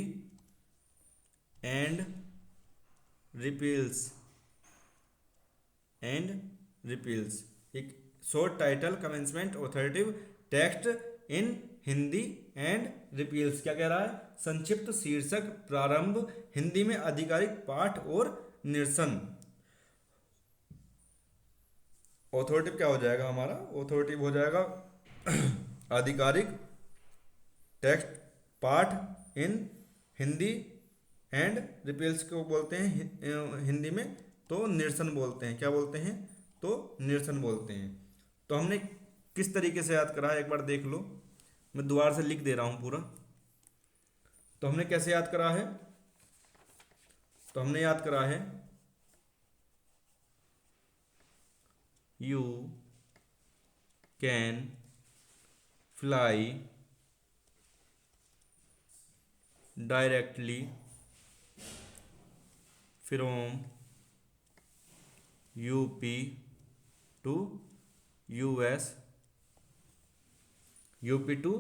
and repeals, and repeals. एक short title commencement authoritative text in Hindi and repeals. क्या कह रहा है? संक्षिप्त शीर्षक, प्रारंभ, हिंदी में आधिकारिक पाठ और निरसन। ऑथोरेटिव क्या हो जाएगा हमारा? ऑथोरेटिव हो जाएगा आधिकारिक टेक्स्ट पाठ इन हिंदी एंड रिपील्स को बोलते हैं हिंदी में तो निरसन बोलते हैं। क्या बोलते हैं? तो निरसन बोलते हैं। तो हमने किस तरीके से याद करा है एक बार देख लो, मैं दोबारा से लिख दे रहा हूं पूरा। तो हमने कैसे याद करा है? तो हमने याद करा है you can fly directly from UP to US, UP to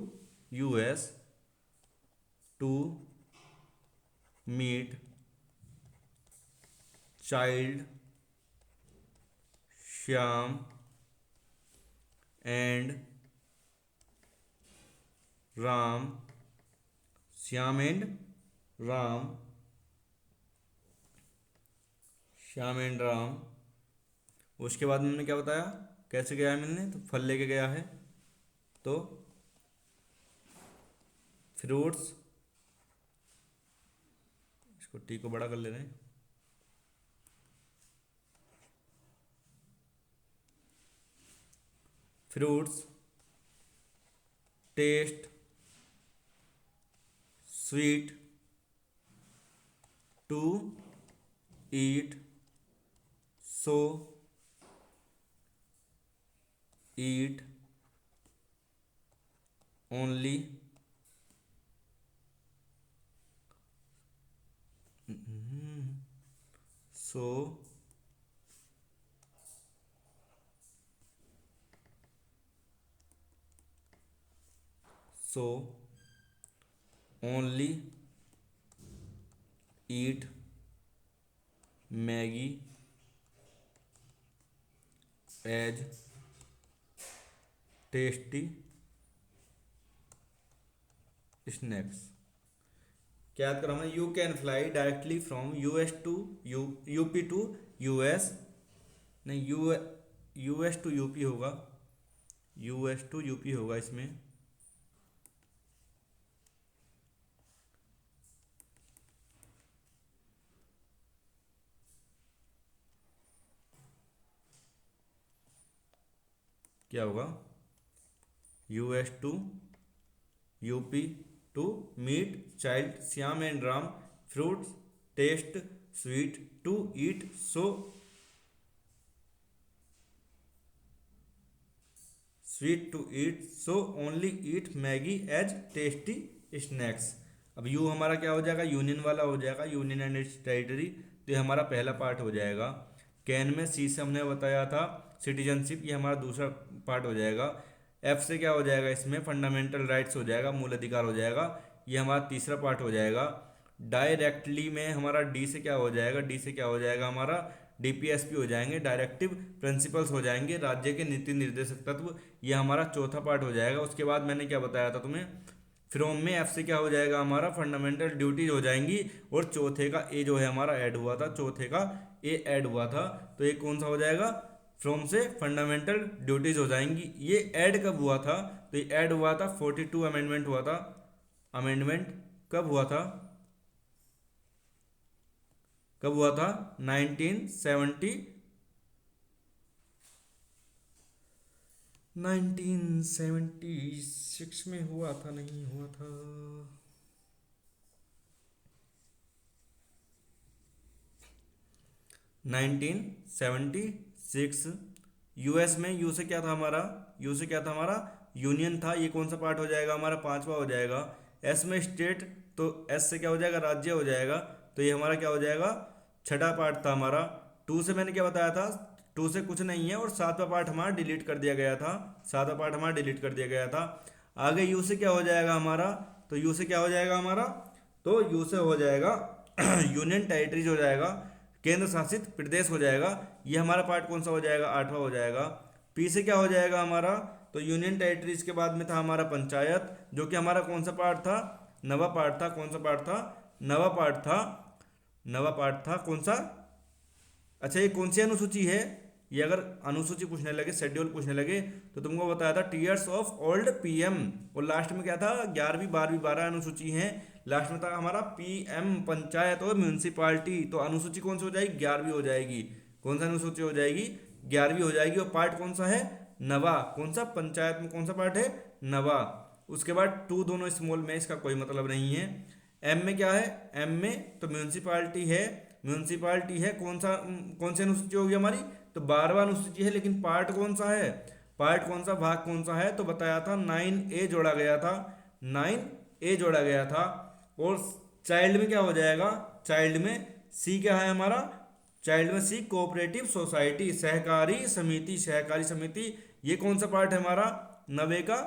US to meet child Shyam and Ram, Shyam and Ram, Shyam and Ram. उसके बाद मैंने क्या बताया, कैसे गया है मिलने? तो फल लेके गया है, तो फ्रूट्स, इसको टी को बड़ा कर ले रहे हैं, fruits taste sweet to eat so eat only so so only eat Maggi as tasty snacks। क्या याद करा हमने? You can fly directly from US to UP to US, नहीं यूएस टू यूपी होगा, यूएस टू यूपी होगा इसमें। क्या होगा? US to UP to meet child Shyam and Ram, fruits taste sweet to eat so sweet to eat so only eat Maggi as tasty snacks. अब यू हमारा क्या हो जाएगा? यूनियन वाला हो जाएगा, यूनियन एंड इट्स टेरिटरी। तो ये हमारा पहला पार्ट हो जाएगा। कैन में सी से हमने बताया था सिटीजनशिप, ये हमारा दूसरा पार्ट हो जाएगा। एफ से क्या हो जाएगा? इसमें फंडामेंटल राइट्स हो जाएगा, मूल अधिकार हो जाएगा, ये हमारा तीसरा पार्ट हो जाएगा। डायरेक्टली में हमारा डी से क्या हो जाएगा? डी से क्या हो जाएगा हमारा? डीपीएसपी हो जाएंगे, डायरेक्टिव प्रिंसिपल्स हो जाएंगे, राज्य के नीति निर्देशक तत्व, ये हमारा चौथा पार्ट हो जाएगा। उसके बाद मैंने क्या बताया था तुम्हें? फ्रॉम में एफ से क्या हो जाएगा हमारा? फंडामेंटल ड्यूटीज हो जाएंगी, और चौथे का ए जो है हमारा ऐड हुआ था, चौथे का ए ऐड हुआ था, तो ये कौन सा हो जाएगा? फ्रॉम से फंडामेंटल ड्यूटीज हो जाएंगी। ये ऐड कब हुआ था? तो ये ऐड हुआ था 42 अमेंडमेंट हुआ था। अमेंडमेंट कब हुआ था? कब हुआ था? 1976 में हुआ था, नहीं हुआ था? 1976। यूएस में यू से क्या था हमारा? यू से क्या था हमारा? यूनियन था, ये कौन सा पार्ट हो जाएगा हमारा? पांचवा हो जाएगा। एस में स्टेट, तो एस से क्या हो जाएगा? राज्य हो जाएगा, तो ये हमारा क्या हो जाएगा? छठा पार्ट था हमारा। टू से मैंने क्या बताया था? टू से कुछ नहीं है, और सातवां पार्ट हमारा डिलीट कर दिया गया था, सातवां पार्ट हमारा डिलीट कर दिया गया था। आगे यू से क्या हो जाएगा हमारा? तो यू से क्या हो जाएगा हमारा? तो यू से हो जाएगा यूनियन टेरिटरीज हो जाएगा, केंद्र शासित प्रदेश हो जाएगा, ये हमारा पार्ट कौन सा हो जाएगा? आठवां हो जाएगा। पी से क्या हो जाएगा हमारा? तो यूनियन टेरिटरीज के बाद में था हमारा पंचायत, जो कि हमारा कौन सा पार्ट था, नवा पार्ट था। कौन सा पार्ट था, नवा पार्ट था। नवा पार्ट था कौन सा, अच्छा ये कौन सी अनुसूची है, ये अगर अनुसूची पूछने लगे, शेड्यूल पूछने लगे, तो तुमको बताया था टीयर्स ऑफ ओल्ड पीएम, और लास्ट में क्या था, 11वीं 12वीं 12 अनुसूची है, लास्ट में था हमारा पीएम पंचायत और म्यूनसिपालिटी। तो अनुसूची कौन सी हो जाएगी, 11वीं हो जाएगी। कौन सा अनुसूची हो जाएगी, 11वीं हो जाएगी। और पार्ट कौन सा है, नवा। कौन सा, पंचायत में कौन सा पार्ट है, नवा। उसके बाद टू दोनों स्मॉल में, इसका कोई मतलब नहीं है। एम में क्या है, एम में तो म्यूनसिपालिटी है, म्यूनसिपालिटी है। कौन सी अनुसूची होगी हमारी, तो 12वां अनुसूची है। लेकिन पार्ट कौन सा है, पार्ट कौन सा, भाग कौन सा है, तो बताया था 9A जोड़ा गया था, 9A जोड़ा गया था। और चाइल्ड में क्या हो जाएगा, चाइल्ड में सी क्या है हमारा, चाइल्ड में सी कोऑपरेटिव सोसाइटी, सहकारी समिति, सहकारी समिति। ये कौन सा पार्ट है हमारा, 9 का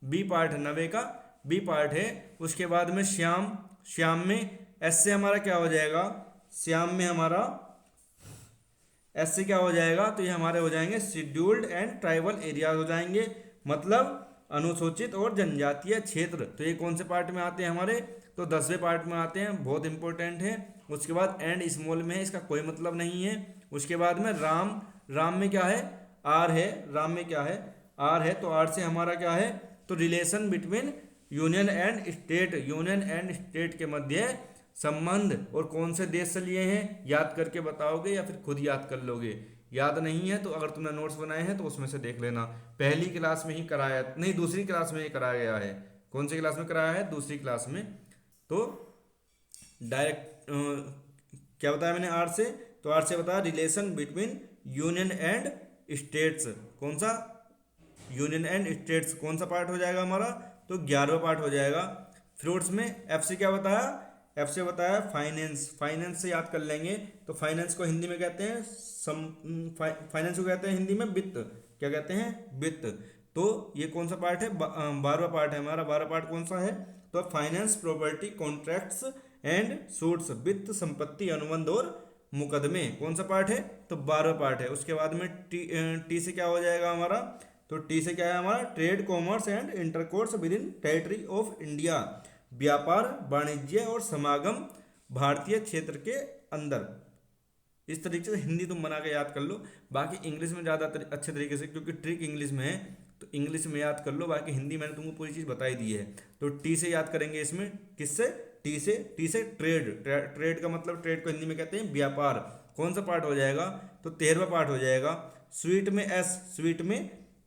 बी पार्ट है, 9 का बी पार्ट है। उसके बाद में श्याम, श्याम में एस से हमारा क्या हो जाएगा, श्याम में हमारा एस से क्या हो जाएगा, तो ये हमारे हो जाएंगे शेड्यूल्ड एंड ट्राइबल एरियाज हो जाएंगे, मतलब अनुसूचित और जनजातीय क्षेत्र। तो ये कौन से पार्ट में आते हैं हमारे, तो 10वें पार्ट में आते हैं, बहुत इंपॉर्टेंट है। उसके बाद एंड स्मॉल में है, इसका कोई मतलब नहीं है। उसके बाद में राम, राम में क्या है, आर है, राम में क्या है, आर है। तो आर से हमारा क्या है, तो relation between union and state, union and state के मध्य संबंध। और कौन से देश से लिए हैं, याद करके बताओगे या फिर खुद याद कर लोगे, याद नहीं है तो अगर तुमने नोट्स बनाए हैं तो उसमें से देख लेना। पहली क्लास में ही कराया, नहीं दूसरी क्लास में ही कराया गया है। कौन सी क्लास में कराया है, दूसरी क्लास में। तो डायरेक्ट क्या बताया मैंने आर से, तो आर से बताया relation between union and states. कौन सा, यूनियन एंड स्टेट्स कौन सा पार्ट हो जाएगा हमारा, तो 11वां पार्ट हो जाएगा। फ्रूट्स में एफ से क्या बताया, एफ से बताया फाइनेंस, फाइनेंस से याद कर लेंगे। तो फाइनेंस को हिंदी में कहते हैं फाइनेंस को कहते हैं हिंदी में वित्त, क्या कहते हैं, वित्त। तो ये कौन सा पार्ट है, 12वां पार्ट है हमारा। 12वां पार्ट कौन सा है, तो finance, property, contracts and suits, वित्त, संपत्ति, अनुबंध और मुकदमे। कौन सा पार्ट है, तो 12वां पार्ट है। उसके बाद में टी से क्या हो जाएगा हमारा, तो टी से क्या है हमारा, trade, commerce and intercourse with in territory of India, व्यापार, वाणिज्य और समागम भारतीय क्षेत्र के अंदर। इस तरीके से हिंदी तुम बना के याद कर लो। बाकी इंग्लिश में ज़्यादा अच्छे तरीके से, क्योंकि ट्रिक इंग्लिश में है तो इंग्लिश में याद कर लो। बाकी हिंदी मैंने तुमको पूरी चीज़ बताई दी है। तो टी से याद करेंगे इसमें, किससे, टी से। टी से ट्रेड, ट्रेड का मतलब, ट्रेड को हिंदी में कहते हैं व्यापार। कौन सा पार्ट हो जाएगा, तो 13वां पार्ट हो जाएगा। स्वीट में एस, स्वीट में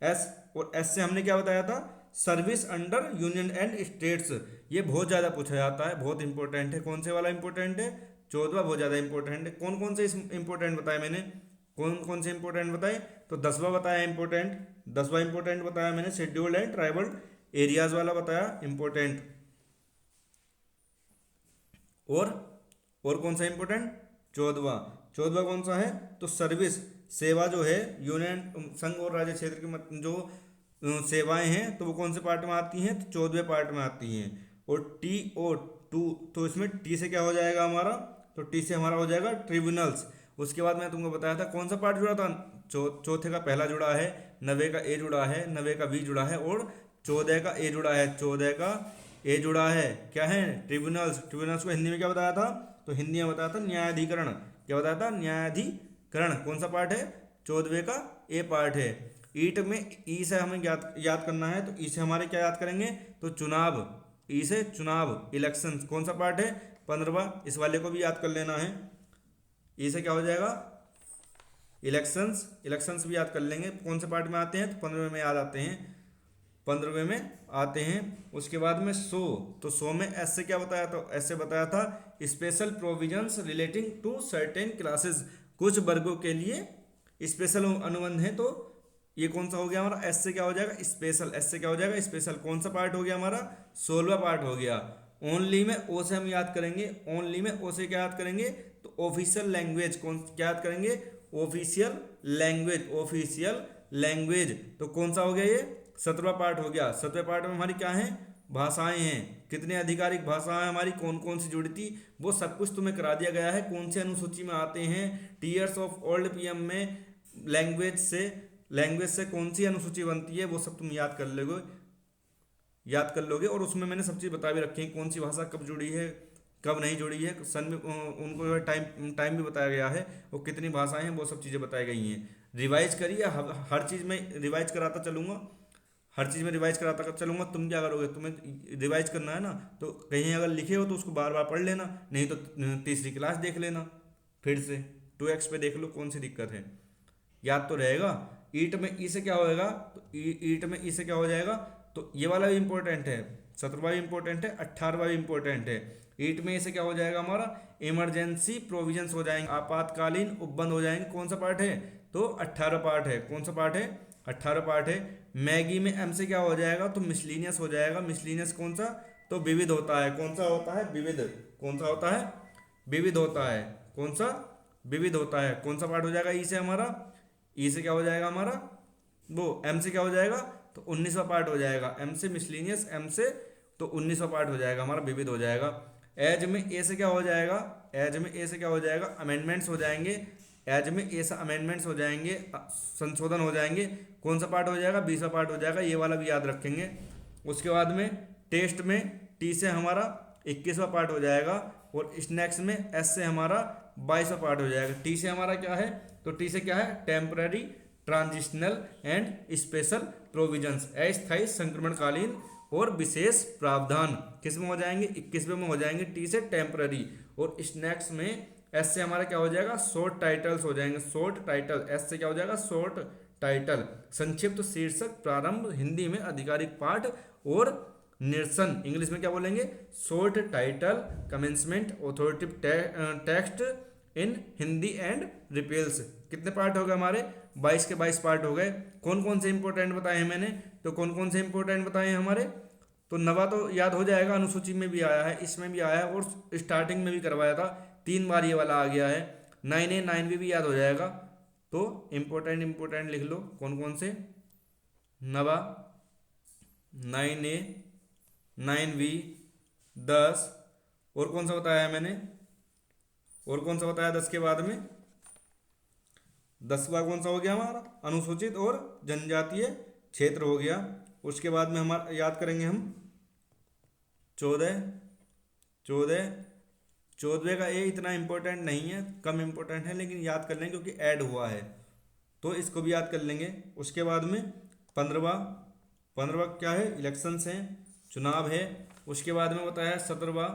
एस, और एस से हमने क्या बताया था, service under union and states. ये बहुत ज़्यादा पूछा जाता है, बहुत इंपॉर्टेंट है। कौन से वाला इंपॉर्टेंट है, 14वां बहुत ज़्यादा इंपॉर्टेंट है। कौन कौन से इंपॉर्टेंट बताए मैंने, कौन कौन से इंपॉर्टेंट बताए, तो 10वां बताया इंपॉर्टेंट, 10वां इंपॉर्टेंट बताया मैंने, शेड्यूल्ड एंड ट्राइबल एरियाज वाला बताया इंपॉर्टेंट। और कौन सा इंपॉर्टेंट, 14वां, 14वां कौन सा है, तो सर्विस, सेवा जो है, यूनियन संघ और राज्य क्षेत्र के जो सेवाएं हैं, तो वो कौन से पार्ट में आती हैं, तो 14वें पार्ट में आती हैं। और टी ओ टू, तो इसमें टी से क्या हो जाएगा हमारा, तो टी से हमारा हो जाएगा ट्रिब्यूनल्स। उसके बाद मैं तुमको बताया था कौन सा पार्ट जुड़ा था, चौथे का पहला जुड़ा है, 9 का ए जुड़ा है, 9 का बी जुड़ा है, और 14 का ए जुड़ा है, 14 का ए जुड़ा है। क्या है, ट्रिब्यूनल्स। ट्रिब्यूनल्स को हिंदी में क्या बताया था, तो हिंदी में बताया था न्यायाधिकरण। क्या बताया था, न्यायाधिकरण। कौन सा पार्ट है, 14वें का ए पार्ट है। ईट में ई से हमें याद करना है, तो ई से हमारे क्या याद करेंगे, तो चुनाव, ई से चुनाव, इलेक्शन। कौन सा पार्ट है, 15वां। इस वाले को भी याद कर लेना है। ई से क्या हो जाएगा, इलेक्शंस, इलेक्शंस भी याद कर लेंगे। कौन से पार्ट में आते हैं, तो 15वें में याद आते हैं, 15वें में आते हैं। उसके बाद में सो, तो सो में एस से क्या बताया, तो एस से बताया था special provisions relating to certain classes, कुछ वर्गों के लिए स्पेशल अनुबंध है। तो ये कौन सा हो गया हमारा, एस से क्या हो जाएगा, स्पेशल। एस से क्या हो जाएगा, स्पेशल। कौन सा पार्ट हो गया हमारा, 16वां पार्ट हो गया। ओनली में ओ से हम याद करेंगे, ओनली में ओ से क्या याद करेंगे, तो ऑफिशियल लैंग्वेज। कौन क्या याद करेंगे, ऑफिशियल लैंग्वेज, ऑफिशियल लैंग्वेज। तो कौन सा हो गया ये, 17वां पार्ट हो गया। 17वें पार्ट में हमारी क्या है, भाषाएं हैं। कितने आधिकारिक भाषाएं हमारी, कौन कौन सी जुड़ी थी, वो सब कुछ तुम्हें करा दिया गया है। कौन से अनुसूची में आते हैं, टीयर्स ऑफ ओल्ड पीएम में लैंग्वेज से लैंग्वेज से कौन सी अनुसूची बनती है वो सब तुम याद कर लोगे। और उसमें मैंने सब चीज़ बता भी रखी है, कौन सी भाषा कब जुड़ी है कब नहीं जुड़ी है, सन में उनको जो है टाइम टाइम भी बताया गया है, वो कितनी भाषाएं हैं वो सब चीज़ें बताई गई हैं। रिवाइज करिए, हर चीज़ में रिवाइज कराता चलूँगा, हर चीज़ में रिवाइज कराता चलूँगा। तुम क्या करोगे, तुम्हें रिवाइज करना है ना, तो कहीं अगर लिखे हो तो उसको बार बार पढ़ लेना, नहीं तो तीसरी क्लास देख लेना फिर से, 2x पे देख लो कौन सी दिक्कत है, याद तो रहेगा। ईट में ई से क्या होएगा, तो ईट में ई से क्या हो जाएगा, तो ये वाला भी इंपॉर्टेंट है, 17वां भी इंपॉर्टेंट है, 18वां भी इंपॉर्टेंट है। ईट में इसे क्या हो जाएगा हमारा, इमरजेंसी प्रोविजंस हो जाएंगे, आपातकालीन उपबंध हो जाएंगे। कौन सा पार्ट है, तो 18 पार्ट है। कौन सा पार्ट है, 18 पार्ट है। मैगी में एम से क्या हो जाएगा, तो मिसलीनियस हो जाएगा। मिसलीनियस कौन सा, तो विविध होता है। कौन सा होता है, विविध। कौन सा होता है, विविध होता है। कौन सा, विविध होता है। कौन सा पार्ट हो जाएगा, ई से हमारा, ई से क्या हो जाएगा हमारा, वो एम से क्या हो जाएगा, तो 19वां पार्ट हो जाएगा। एम से मिसलीनियस, एम से तो 19वां पार्ट हो जाएगा हमारा, विविध हो जाएगा। एज में ए से क्या हो जाएगा, एज में ए से क्या हो जाएगा, अमेंडमेंट्स हो जाएंगे। एज में ए से अमेंडमेंट्स हो जाएंगे, संशोधन हो जाएंगे। कौन सा पार्ट हो जाएगा, 20वां पार्ट हो जाएगा, ये वाला भी याद रखेंगे। उसके बाद में टेस्ट में टी से हमारा 21वां पार्ट हो जाएगा, और स्नैक्स में एस से हमारा 22वां पार्ट हो जाएगा। टी से हमारा क्या है, तो टी से क्या है, temporary, transitional and special provisions, अस्थायी, संक्रमणकालीन और विशेष प्रावधान। किस में हो जाएंगे, 21वें में हो जाएंगे, टी से टेम्पररी। और स्नैक्स में एस से हमारा क्या हो जाएगा, शॉर्ट टाइटल्स हो जाएंगे, शॉर्ट टाइटल। एस से क्या हो जाएगा, शॉर्ट टाइटल, संक्षिप्त शीर्षक, प्रारंभ, हिंदी में आधिकारिक पाठ और निरसन, इंग्लिश में क्या बोलेंगे, short title, commencement, authoritative text in Hindi and repeals. कितने पार्ट हो गए हमारे, 22 के 22 पार्ट हो गए। कौन कौन से इंपॉर्टेंट बताए हैं मैंने, तो कौन कौन से इंपॉर्टेंट बताए हैं हमारे, तो नवा तो याद हो जाएगा, अनुसूची में भी आया है, इसमें भी आया है, और स्टार्टिंग में भी करवाया था, 3 बार ये वाला आ गया है। 9A 9B भी याद हो जाएगा। तो इंपॉर्टेंट लिख लो, कौन कौन से, नवा, 9A 9B 10, और कौन सा बताया है मैंने, और कौन सा बताया 10 के बाद में, 10वां कौन सा हो गया हमारा, अनुसूचित और जनजातीय क्षेत्र हो गया। उसके बाद में हमारा याद करेंगे हम 14, 14वें का ए इतना इम्पोर्टेंट नहीं है, कम इम्पोर्टेंट है, लेकिन याद कर लेंगे क्योंकि ऐड हुआ है, तो इसको भी याद कर लेंगे। उसके बाद में 15वां क्या है, इलेक्शंस हैं, चुनाव है। उसके बाद में बताया 17वां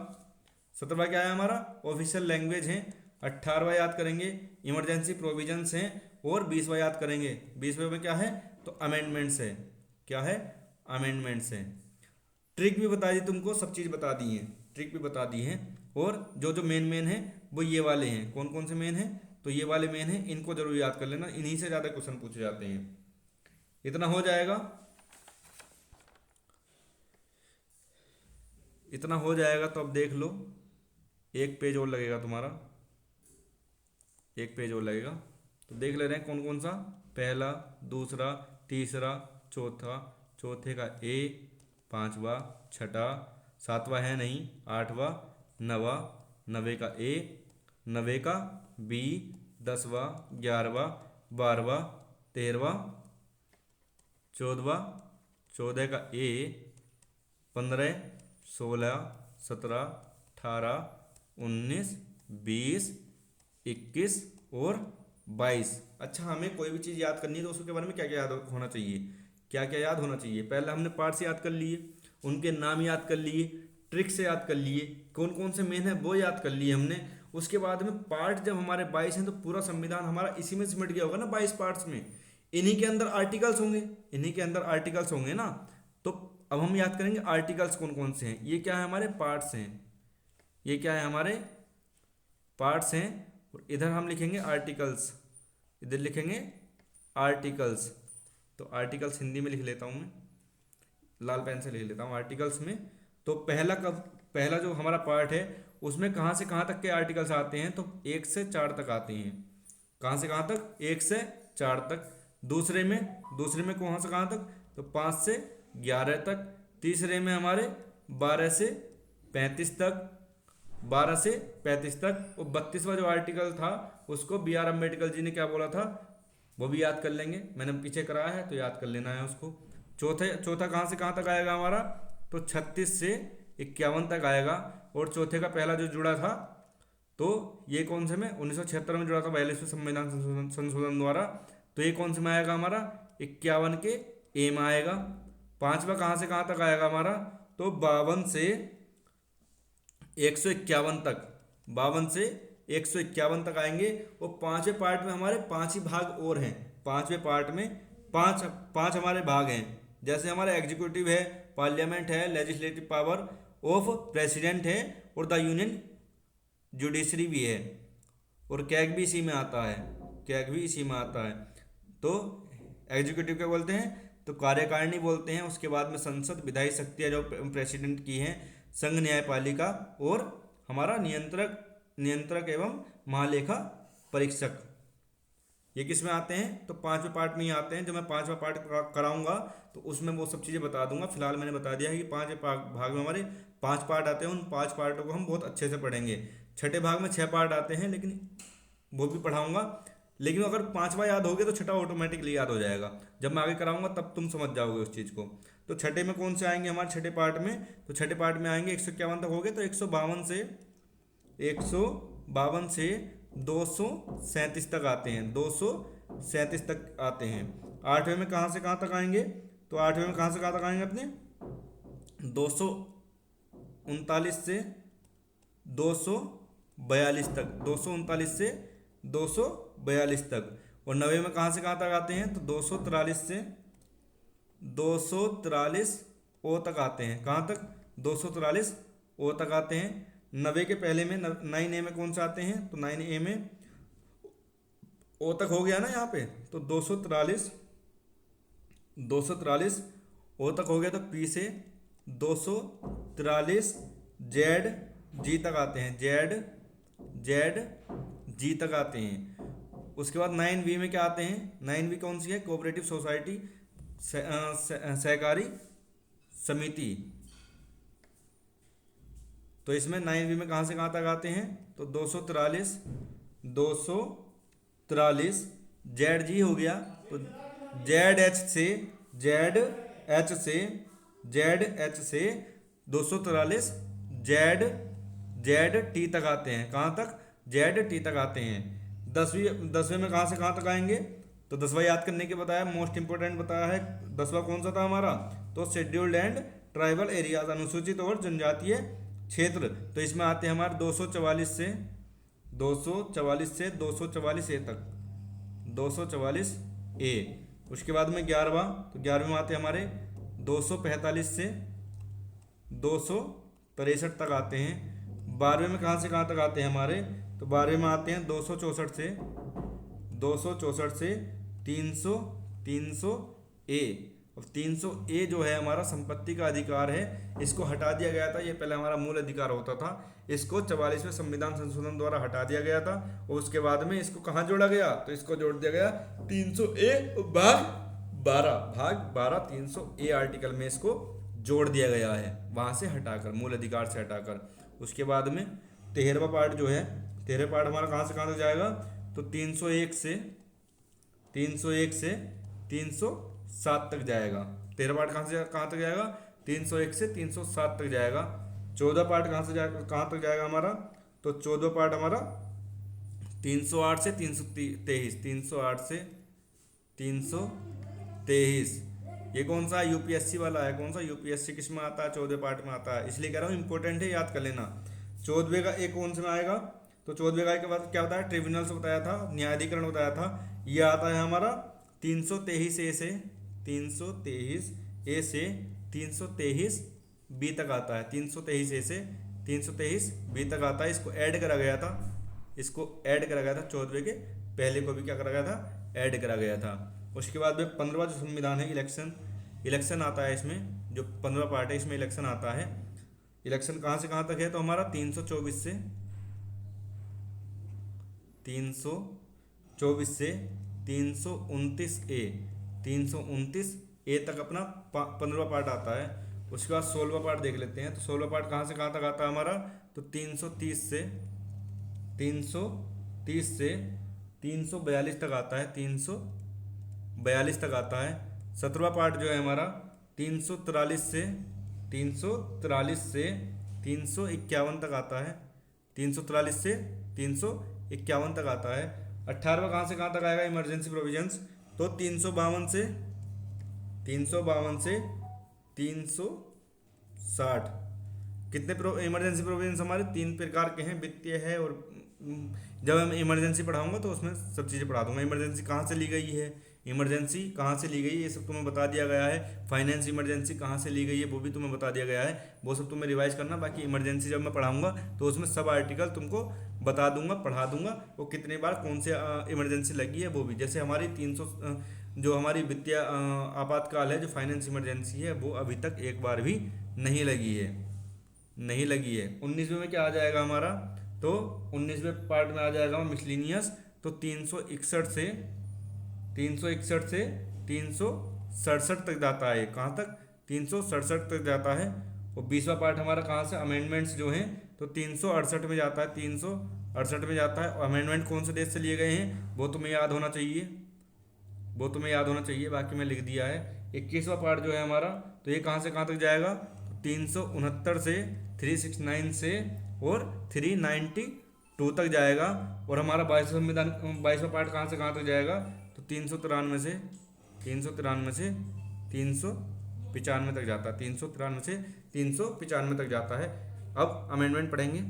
क्या है हमारा, ऑफिशियल लैंग्वेज है। 18वां याद करेंगे, इमरजेंसी प्रोविजंस हैं। और 20वां याद करेंगे, 20वें में क्या है, तो अमेंडमेंट्स है। क्या है, अमेंडमेंट्स है। ट्रिक भी बता दी तुमको, सब चीज़ बता दी है, ट्रिक भी बता दी है। और जो जो मेन है वो ये वाले हैं। कौन कौन से मेन हैं, तो ये वाले मेन हैं, इनको जरूर याद कर लेना, इन्हीं से ज़्यादा क्वेश्चन पूछे जाते हैं। इतना हो जाएगा, इतना हो जाएगा। तो अब देख लो, एक पेज और लगेगा तुम्हारा, एक पेज और लगेगा। तो देख ले रहे हैं कौन कौन सा, पहला, दूसरा, तीसरा, चौथा, चौथे का ए, 5वां, छठा, 7वां है नहीं, 8वां, 9वां, 9वें का ए, 9वें का बी, 10वां, 11वां, 12वां, 13वां, 14वां, 14 का ए, 15, 16, 17, 18, 19, 20, 21 और 22। अच्छा, हमें कोई भी चीज़ याद करनी है तो उसके बारे में क्या क्या याद होना चाहिए, क्या क्या याद होना चाहिए। पहले हमने पार्ट्स याद कर लिए, उनके नाम याद कर लिए, ट्रिक से याद कर लिए, कौन कौन से मेन है वो याद कर लिए हमने। उसके बाद में पार्ट जब हमारे 22 हैं तो पूरा संविधान हमारा इसी में सिमट गया होगा ना, 22 पार्ट्स में। इन्हीं के अंदर आर्टिकल्स होंगे, इन्हीं के अंदर आर्टिकल्स होंगे ना। तो अब हम याद करेंगे आर्टिकल्स कौन कौन से हैं। ये क्या है, हमारे पार्ट्स हैं, ये क्या है, हमारे पार्ट्स हैं। और इधर हम लिखेंगे आर्टिकल्स, इधर लिखेंगे आर्टिकल्स। तो आर्टिकल्स हिंदी में लिख लेता हूँ मैं, लाल पेन से लिख लेता हूँ आर्टिकल्स में। तो पहला जो हमारा पार्ट है उसमें कहाँ से कहाँ तक के आर्टिकल्स आते हैं, तो 1 से 4 तक आते हैं। कहाँ से कहाँ तक, 1 से 4 तक। दूसरे में कहाँ से कहाँ तक, तो 5 से 11 तक। तीसरे में हमारे 12 से 35 तक, 12 से 35 तक। और 32वां जो आर्टिकल था उसको बी आर अम्बेडकर जी ने क्या बोला था, वो भी याद कर लेंगे, मैंने पीछे कराया है तो याद कर लेना है उसको। चौथा कहाँ से कहाँ तक आएगा हमारा, तो 36 से 51 तक आएगा। और चौथे का पहला जो जुड़ा था, तो ये कौन से में 1976 में जुड़ा था 42वें संविधान संशोधन द्वारा। तो ये कौन से में आएगा हमारा, 51 के ए में आएगा। पांचवा कहाँ से कहाँ तक आएगा हमारा, तो 52 से 151 तक, 52 से 151 तक आएंगे। और पांचवें पार्ट में हमारे 5 ही भाग और हैं। पांचवें पार्ट में पांच पांच हमारे भाग हैं। जैसे हमारा एग्जीक्यूटिव है, पार्लियामेंट है, लेजिस्लेटिव पावर ऑफ प्रेसिडेंट है, और द यूनियन जुडिशरी भी है, और कैग भी इसी में आता है, कैग भी इसी में आता है। तो एग्जीक्यूटिव क्या बोलते हैं, तो कार्यकारिणी बोलते हैं। उसके बाद में संसद, विधायी शक्तियाँ जो प्रेसिडेंट की हैं, संघ न्यायपालिका, और हमारा नियंत्रक एवं महालेखा परीक्षक, ये किस में आते हैं, तो पांचवें पार्ट में ही आते हैं। जो मैं पांचवा पार्ट कराऊंगा तो उसमें वो सब चीज़ें बता दूंगा। फिलहाल मैंने बता दिया है कि पांच भाग में हमारे 5 पार्ट आते हैं। उन 5 पार्टों को हम बहुत अच्छे से पढ़ेंगे। छठे भाग में 6 पार्ट आते हैं, लेकिन वो भी पढ़ाऊंगा। लेकिन अगर पांचवा याद हो गया तो छठा ऑटोमेटिकली याद हो जाएगा। जब मैं आगे कराऊंगा तब तुम समझ जाओगे उस चीज़ को। तो छठे में कौन से आएंगे हमारे छठे पार्ट में, तो छठे पार्ट में आएंगे 151 तक हो गए, तो 152 से 237 तक आते हैं, 237 तक आते हैं। आठवें में कहाँ से कहाँ तक आएंगे, तो आठवें में कहाँ से कहाँ तक आएंगे अपने, 239 से 242 तक, 239 से 242 तक। और नवे में कहाँ से कहाँ तक आते हैं, तो 243 से 243 ओ तक आते हैं। कहाँ तक, 243 ओ तक आते हैं। नवे के पहले में 9A में कौन से आते हैं, तो 9A में ओ तक हो गया ना यहाँ पे, तो 243 ओ तक हो गया। तो पी से 243 जेड जी तक आते हैं, जेड जी तक आते हैं। उसके बाद 9B में क्या आते हैं, 9B कौन सी है, कोऑपरेटिव सोसाइटी, सहकारी समिति। तो इसमें 9B में कहाँ से कहाँ तक आते हैं, तो 243 जेड जी हो गया। तो जेड एच से 243 जेड टी तक आते हैं। कहाँ तक, जेड टी तक आते हैं। 10वें में कहाँ से कहाँ तक आएंगे, तो 10वां याद करने के बताया, मोस्ट इंपोर्टेंट बताया है। 10वां कौन सा था हमारा, तो शेड्यूल्ड एंड ट्राइबल एरियाज, अनुसूचित और जनजातीय क्षेत्र। तो इसमें आते हैं हमारे 244 से 244 ए तक, 244 ए। उसके बाद में 11वां, तो 11वें में आते हैं हमारे 245 से 263 तक आते हैं। 12वें में कहाँ से कहाँ तक आते हैं हमारे, तो 12वें में आते हैं 264 से 300 ए। अब 300 ए जो है हमारा संपत्ति का अधिकार है, इसको हटा दिया गया था। ये पहले हमारा मूल अधिकार होता था, इसको 44वें संविधान संशोधन द्वारा हटा दिया गया था। और उसके बाद में इसको कहाँ जोड़ा गया, तो इसको जोड़ दिया गया 300 ए भाग 12 300 ए आर्टिकल में इसको जोड़ दिया गया है, वहाँ से हटाकर, मूल अधिकार से हटाकर। उसके बाद में 13वां पार्ट जो है, 13वां पार्ट हमारा कहाँ से कहाँ तक जाएगा, तो 301 से 307 तक जाएगा। 13 पार्ट कहाँ तक जाएगा, 301 से 307 तक जाएगा। 14 पार्ट कहाँ तक जाएगा हमारा, तो 14 पार्ट हमारा 308 से 323, 308 से 323। ये कौन सा यूपीएससी वाला है, कौन सा यूपीएससी किस में आता है, 14 पार्ट में आता है, इसलिए कह रहा हूँ इंपॉर्टेंट है, याद कर लेना। 14वें का एक कौन से में आएगा, तो 14वें का के बाद क्या बताया, ट्रिब्यूनल्स बताया था, न्यायाधिकरण बताया था। ये आता है हमारा 323 ए से 323 बी तक आता है, 323 ए से 323 बी तक आता है। इसको ऐड करा गया था, 14वें के पहले को भी क्या करा गया था, ऐड करा गया था। उसके बाद में 15वां जो संविधान है, इलेक्शन आता है इसमें, जो 15वां पार्ट है इसमें इलेक्शन आता है। इलेक्शन कहाँ से कहाँ तक है, तो हमारा 324 से 329 ए तक अपना 15वां पार्ट आता है। उसके बाद 16वां पार्ट देख लेते हैं। तो 16वां पार्ट कहाँ से कहाँ तक आता है हमारा, तो 330 से 342 तक आता है, 342 42 तक आता है। 17वां पार्ट जो है हमारा 343 से 351 तक आता है। 343 से 351 तक आता है। 18वां कहाँ से कहाँ तक आएगा इमरजेंसी प्रोविजंस, तो 352 से 360। कितने इमरजेंसी प्रोविजंस हमारे 3 प्रकार के हैं, वित्तीय है और जब मैं इमरजेंसी पढ़ाऊंगा तो उसमें सब चीज़ें पढ़ा दूंगा। इमरजेंसी कहाँ से ली गई है, इमरजेंसी कहाँ से ली गई है, ये सब तुम्हें बता दिया गया है। फाइनेंस इमरजेंसी कहाँ से ली गई है वो भी तुम्हें बता दिया गया है, वो सब तुम्हें रिवाइज करना। बाकी इमरजेंसी जब मैं पढ़ाऊंगा तो उसमें सब आर्टिकल तुमको बता दूंगा, पढ़ा दूंगा, वो कितने बार कौन से इमरजेंसी लगी है वो भी। जैसे हमारी 300 जो हमारी वित्तीय आपातकाल है, जो फाइनेंस इमरजेंसी है, वो अभी तक एक बार भी नहीं लगी है, नहीं लगी है। 19वें में क्या आ जाएगा हमारा, तो 19वें पार्ट में आ जाएगा मिसलिनियस। तो 361 से 367 तक जाता है। कहाँ तक, 367 तक जाता है। और 20वां पार्ट हमारा कहाँ से, अमेंडमेंट्स जो हैं, तो 368 में जाता है, 368 में जाता है। और अमेंडमेंट कौन से देश से लिए गए हैं वो तुम्हें याद होना चाहिए, वो तुम्हें याद होना चाहिए, बाकी मैं लिख दिया है। 21वां पार्ट जो है हमारा, तो ये कहाँ से कहाँ तक जाएगा, 369 से 369 से और 392 तक जाएगा। और हमारा 22वां संविधान 22वां पार्ट कहाँ से कहाँ तक जाएगा, तो 393 से 395 तक जाता है, 393 से 395 तक जाता है। अब अमेंडमेंट पढ़ेंगे।